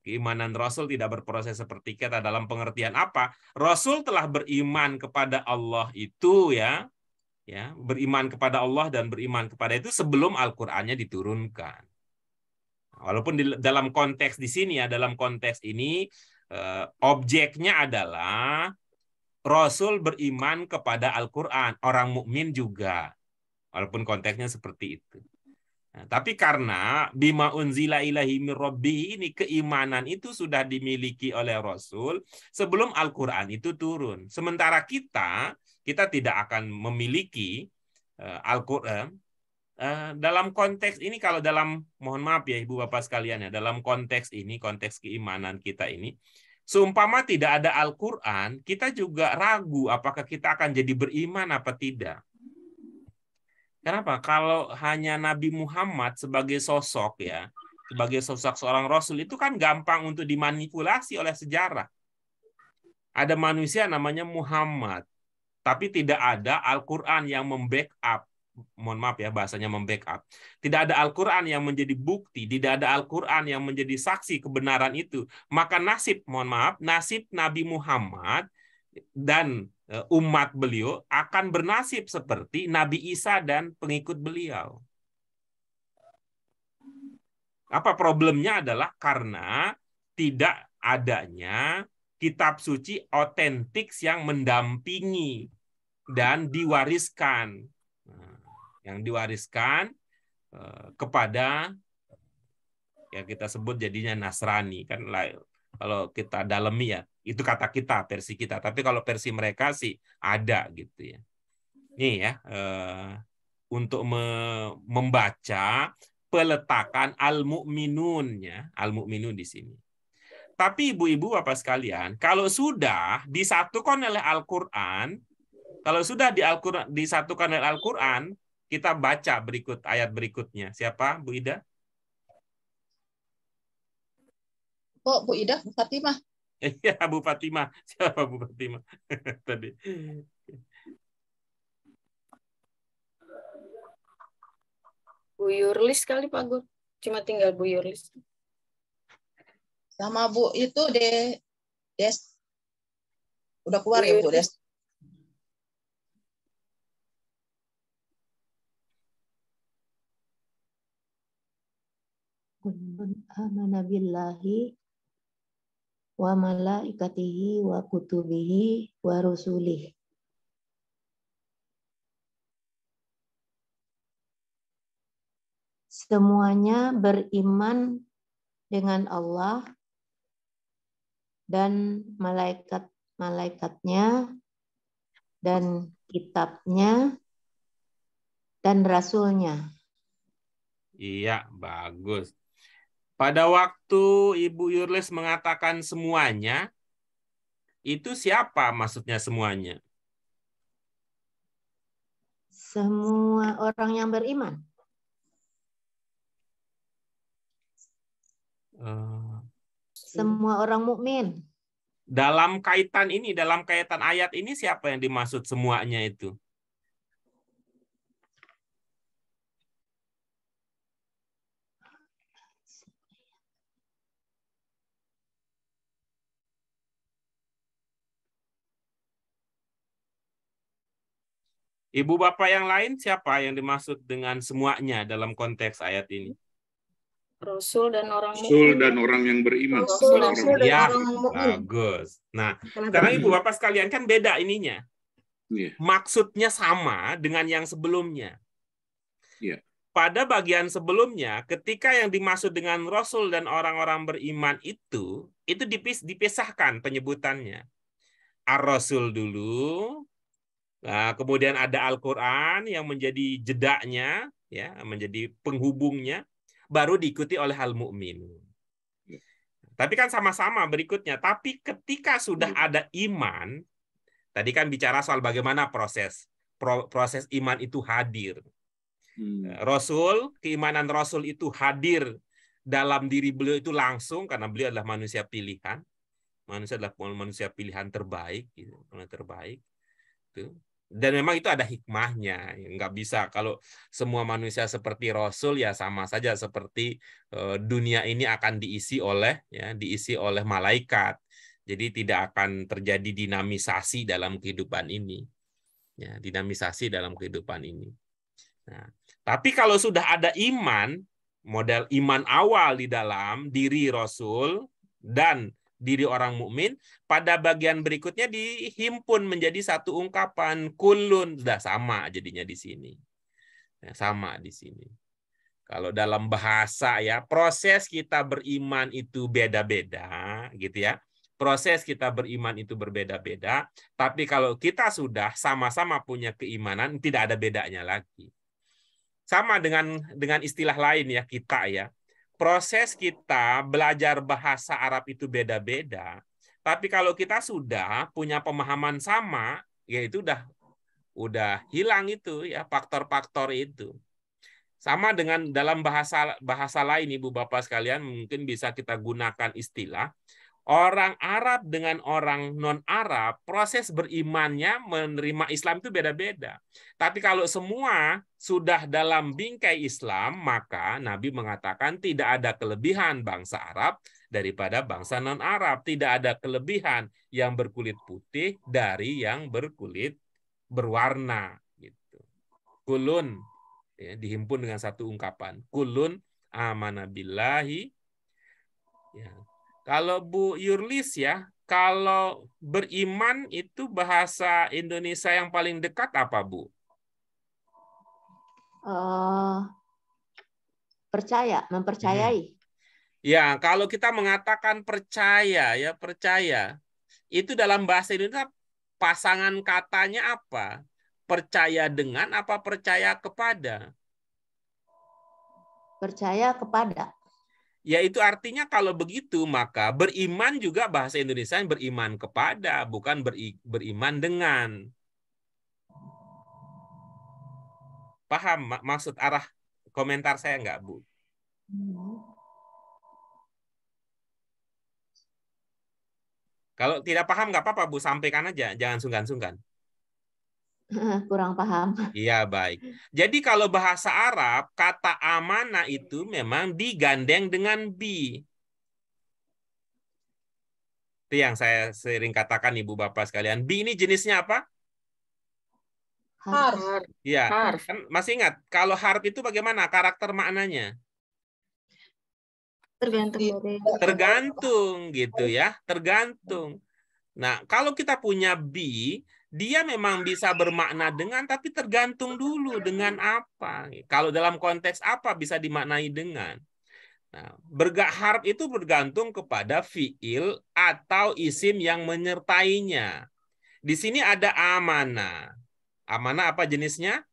Keimanan Rasul tidak berproses seperti kita dalam pengertian apa? Rasul telah beriman kepada Allah itu ya, beriman kepada Allah dan beriman kepada itu sebelum Al-Qur'annya diturunkan. Walaupun dalam konteks di sini ya, dalam konteks ini objeknya adalah Rasul beriman kepada Al-Qur'an, orang mukmin juga. Walaupun konteksnya seperti itu. Nah, tapi karena bima unzila ilahi mir rabbih ini keimanan itu sudah dimiliki oleh Rasul sebelum Al-Qur'an itu turun. Sementara kita tidak akan memiliki Al-Qur'an dalam konteks ini kalau dalam mohon maaf ya Ibu Bapak sekalian ya, dalam konteks ini, konteks keimanan kita ini seumpama tidak ada Al-Qur'an, kita juga ragu apakah kita akan jadi beriman apa tidak. Kenapa? Kalau hanya Nabi Muhammad sebagai sosok ya, sebagai sosok seorang Rasul itu kan gampang untuk dimanipulasi oleh sejarah. Ada manusia namanya Muhammad, tapi tidak ada Al-Qur'an yang membackup. Mohon maaf ya bahasanya membackup. Tidak ada Al-Qur'an yang menjadi bukti, tidak ada Al-Qur'an yang menjadi saksi kebenaran itu. Maka nasib Nabi Muhammad dan umat beliau akan bernasib seperti Nabi Isa dan pengikut beliau. Apa problemnya adalah karena tidak adanya kitab suci otentik yang mendampingi dan diwariskan. Yang diwariskan kepada ya kita sebut jadinya Nasrani kan kalau kita dalami ya itu kata kita versi kita tapi kalau versi mereka sih ada gitu ya. Nih ya untuk membaca peletakan al-mu'minunnya, al-mu'minun di sini. Tapi ibu-ibu bapak sekalian, kalau sudah disatukan oleh Al-Qur'an, disatukan oleh Al-Qur'an, kita baca ayat berikutnya. Siapa Bu Ida? Oh, Bu Ida, Bu Fatimah. Iya, Bu Fatimah. Siapa Bu Fatimah? Tadi. Bu Yurlis kali Pak Gur. Cuma tinggal Bu Yurlis. Sama Bu itu Des. Udah keluar ya Bu Des? Kullun amana billahi wa malaikatihi wa kutubihi wa rusulihi. semuanya beriman dengan Allah dan malaikat-malaikatnya dan kitabnya dan rasulnya. Iya, bagus. Pada waktu Ibu Yurlis mengatakan semuanya, itu siapa maksudnya semuanya? Semua orang yang beriman. Semua orang mukmin. Dalam kaitan ini, dalam kaitan ayat ini siapa yang dimaksud semuanya itu? Ibu bapak yang lain siapa yang dimaksud dengan semuanya dalam konteks ayat ini? Rasul dan orang Rasul mukmin. dan orang yang beriman. Rasul dan Ya, orang mukmin. bagus. Nah, sekarang ibu bapak sekalian kan beda ininya. Iya. Maksudnya sama dengan yang sebelumnya. Iya. Pada bagian sebelumnya, ketika yang dimaksud dengan Rasul dan orang-orang beriman itu dipisahkan penyebutannya. Ar-Rasul dulu, nah, kemudian ada Al-Quran yang menjadi jedaknya, ya, menjadi penghubungnya, baru diikuti oleh Al-Mu'min. Tapi kan sama-sama berikutnya. Tapi ketika sudah ada iman, tadi kan bicara soal bagaimana proses iman itu hadir. Rasul, keimanan Rasul itu hadir dalam diri beliau itu langsung karena beliau adalah manusia pilihan. Manusia adalah manusia pilihan terbaik, gitu, terbaik. Itu. Dan memang itu ada hikmahnya. Nggak bisa kalau semua manusia seperti Rasul ya sama saja seperti dunia ini akan diisi oleh malaikat. Jadi tidak akan terjadi dinamisasi dalam kehidupan ini. Ya, dinamisasi dalam kehidupan ini. Nah, tapi kalau sudah ada iman, model iman awal di dalam diri Rasul dan diri orang mukmin, pada bagian berikutnya dihimpun menjadi satu ungkapan kulun, sudah sama jadinya di sini. Ya, sama di sini. Kalau dalam bahasa ya, proses kita beriman itu beda-beda, gitu ya. Proses kita beriman itu berbeda-beda, tapi kalau kita sudah sama-sama punya keimanan, tidak ada bedanya lagi. Sama dengan istilah lain ya, kita ya. Proses kita belajar bahasa Arab itu beda-beda. Tapi kalau kita sudah punya pemahaman sama, ya itu udah hilang itu ya faktor-faktor itu. Sama dengan dalam bahasa lain Ibu Bapak sekalian, mungkin bisa kita gunakan istilah orang Arab dengan orang non-Arab, proses berimannya menerima Islam itu beda-beda. Tapi kalau semua sudah dalam bingkai Islam, maka Nabi mengatakan tidak ada kelebihan bangsa Arab daripada bangsa non-Arab. Tidak ada kelebihan yang berkulit putih dari yang berkulit berwarna. Gitu. Kulun, ya, dihimpun dengan satu ungkapan. Kulun amana billahi. Ya. Kalau Bu Yurlis ya, kalau beriman itu bahasa Indonesia yang paling dekat apa Bu? Percaya, mempercayai. Ya, kalau kita mengatakan percaya ya, percaya. Itu dalam bahasa Indonesia pasangan katanya apa? Percaya dengan apa percaya kepada? Percaya kepada. Ya itu artinya kalau begitu maka beriman juga bahasa Indonesia yang beriman kepada, bukan beriman dengan. Paham maksud arah komentar saya nggak Bu? Kalau tidak paham nggak apa-apa Bu, sampaikan aja, jangan sungkan-sungkan. Kurang paham. Iya, baik. Jadi kalau bahasa Arab, kata amanah itu memang digandeng dengan bi. Itu yang saya sering katakan Ibu Bapak sekalian. Bi ini jenisnya apa? Harf. Iya. Harf. Kan masih ingat, kalau harf itu bagaimana karakter maknanya? Tergantung dari Tergantung gitu ya, tergantung. Nah, kalau kita punya bi, dia memang bisa bermakna dengan, tapi tergantung dulu dengan apa. Kalau dalam konteks apa bisa dimaknai dengan. Nah, harf itu bergantung kepada fiil atau isim yang menyertainya. Di sini ada amanah. Amanah apa jenisnya?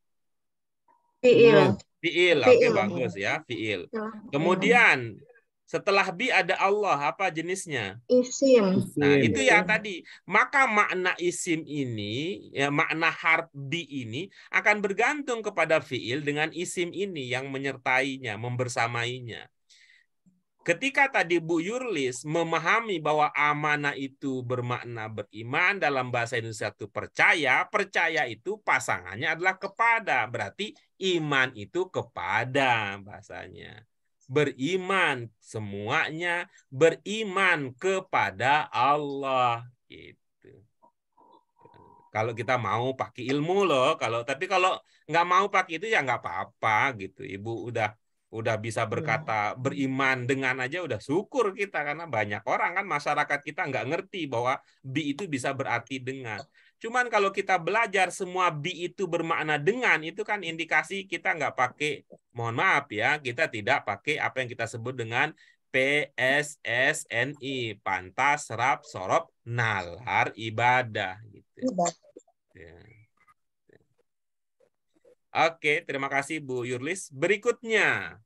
Fiil. Fiil. Oke, bagus ya, fiil. Kemudian setelah bi ada Allah, apa jenisnya? Isim. Nah, itu ya tadi. Maka makna isim ini, ya makna harf bi ini akan bergantung kepada fiil dengan isim ini yang menyertainya, membersamainya. Ketika tadi Bu Yurlis memahami bahwa amanah itu bermakna beriman, dalam bahasa Indonesia itu percaya, percaya itu pasangannya adalah kepada, berarti iman itu kepada bahasanya. Beriman semuanya, beriman kepada Allah gitu. Kalau kita mau pakai ilmu loh, tapi kalau nggak mau pakai itu ya nggak apa-apa gitu. Ibu udah bisa berkata beriman dengan aja udah syukur kita, karena banyak orang kan masyarakat kita nggak ngerti bahwa bi itu bisa berarti dengan. Cuman kalau kita belajar semua bi itu bermakna dengan, itu kan indikasi kita nggak pakai, mohon maaf ya, kita tidak pakai apa yang kita sebut dengan PSSNI, pantas, serap, sorop, nalar, ibadah gitu. Ya. Oke, terima kasih Bu Yurlis. Berikutnya.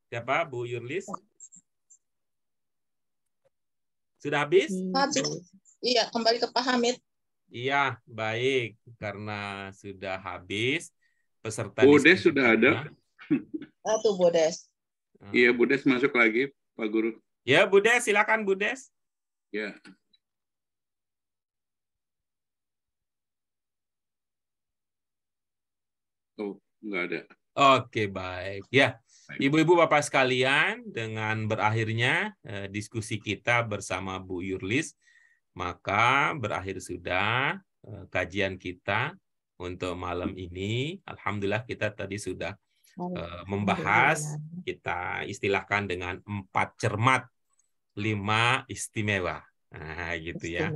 Siapa Bu Yurlis? Sudah habis? Habis. Iya, kembali ke Pak Hamid. Iya, baik. Karena sudah habis, peserta Bodes sudah ada. Tuh, Bodes. Iya, Bodes masuk lagi, Pak Guru. Ya, Bodes, silakan Bodes. Ya. Oh, nggak ada. Oke, baik. Ya, Ibu-ibu Bapak sekalian, dengan berakhirnya diskusi kita bersama Bu Yurlis, maka berakhir sudah kajian kita untuk malam ini. Alhamdulillah kita tadi sudah membahas, kita istilahkan dengan 4 cermat, 5 istimewa. Nah, gitu ya.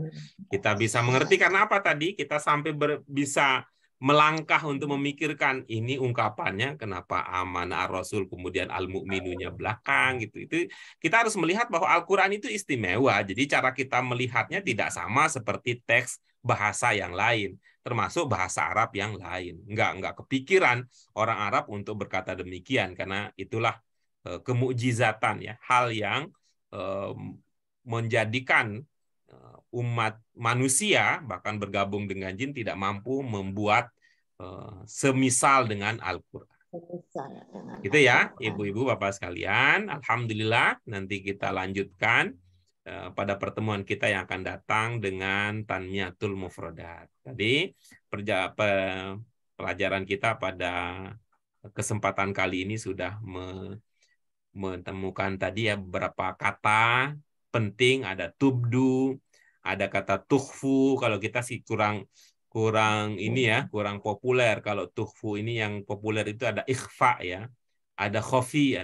Kita bisa mengerti karena apa tadi? Kita sampai bisa melangkah untuk memikirkan ini ungkapannya kenapa amanah Rasul kemudian al-mu'minunya belakang gitu. Itu kita harus melihat bahwa Al-Qur'an itu istimewa. Jadi cara kita melihatnya tidak sama seperti teks bahasa yang lain, termasuk bahasa Arab yang lain. Enggak kepikiran orang Arab untuk berkata demikian, karena itulah kemukjizatan ya, hal yang menjadikan umat manusia bahkan bergabung dengan jin tidak mampu membuat semisal dengan Al-Qur'an. Gitu ya, Ibu-ibu Bapak sekalian. Alhamdulillah, nanti kita lanjutkan pada pertemuan kita yang akan datang dengan Tanmiyatul Mufradat. Tadi pelajaran kita pada kesempatan kali ini sudah menemukan tadi ya beberapa kata penting, ada tubdu, ada kata tukhfu. Kalau kita sih kurang ini ya, kurang populer. Kalau tukhfu ini yang populer itu ada ikhfa ya. Ada khofi.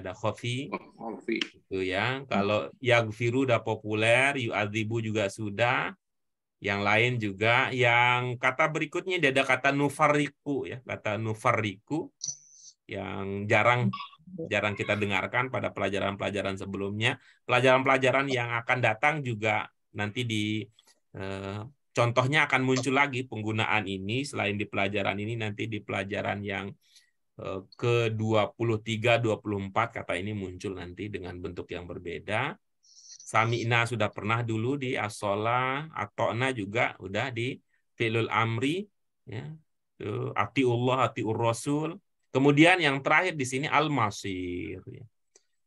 Itu ya. Kalau yaghfiru udah populer, yu'adzibu juga sudah. Yang lain juga. Yang kata berikutnya ada kata nufarriku ya, kata nufarriku yang jarang kita dengarkan pada pelajaran-pelajaran sebelumnya. Pelajaran-pelajaran yang akan datang juga nanti contohnya akan muncul lagi penggunaan ini. Selain di pelajaran ini, nanti di pelajaran yang ke-23, 24 kata ini muncul nanti dengan bentuk yang berbeda. Sami'na sudah pernah dulu di as-sholah, atokna juga udah di fi'lul amri ya. Atiullah, atiur rasul. Kemudian yang terakhir di sini al-masir.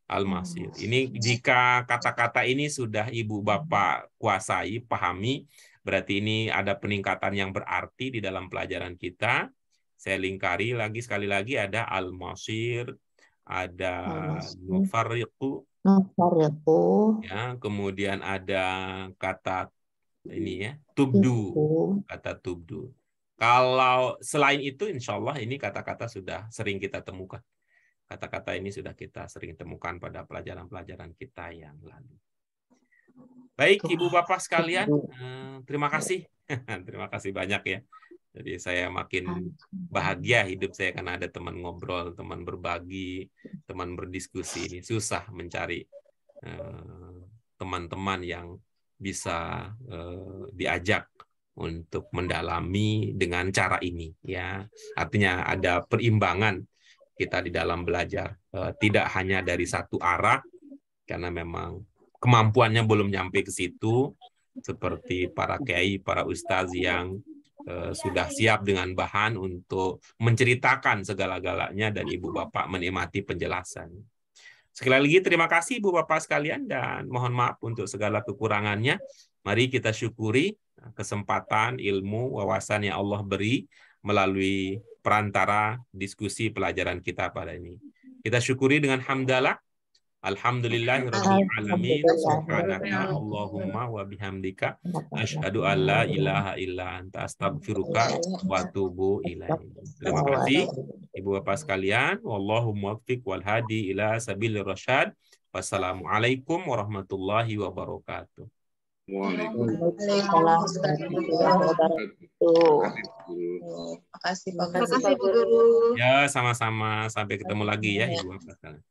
Al-masir. Ini jika kata-kata ini sudah Ibu Bapak kuasai, pahami, berarti ini ada peningkatan yang berarti di dalam pelajaran kita. Saya lingkari lagi sekali lagi, ada al-masir, ada nufarriqu. Ya, kemudian ada kata ini ya, tubdu, kata tubdu. Kalau selain itu, insya Allah ini kata-kata sudah sering kita temukan. Kata-kata ini sudah kita sering temukan pada pelajaran-pelajaran kita yang lalu. Baik, Ibu Bapak sekalian, terima kasih. Terima kasih banyak ya. Jadi saya makin bahagia hidup saya karena ada teman ngobrol, teman berbagi, teman berdiskusi. Ini susah mencari teman-teman yang bisa diajak untuk mendalami dengan cara ini. Ya, artinya ada perimbangan kita di dalam belajar, tidak hanya dari satu arah, karena memang kemampuannya belum nyampe ke situ, seperti para kiai, para ustaz yang sudah siap dengan bahan untuk menceritakan segala-galanya dan Ibu Bapak menikmati penjelasan. Sekali lagi terima kasih Ibu Bapak sekalian dan mohon maaf untuk segala kekurangannya. Mari kita syukuri kesempatan, ilmu, wawasan yang Allah beri melalui perantara diskusi pelajaran kita pada ini. Kita syukuri dengan hamdalah. Alhamdulillahirabbil alamin. Subhanaka Allahumma wa bihamdika asyhadu an la ilaha illa anta astaghfiruka wa atubu ilaik. Terima kasih Ibu Bapak sekalian. Wallahu muwaffiq wal hadi ila sabilir rasyad. Wassalamualaikum warahmatullahi wabarakatuh. Waalaikumsalam. Terima kasih Pak Terima kasih Bu Guru. Ya, sama-sama. Sampai ketemu lagi ya Ibu Bapak sekalian.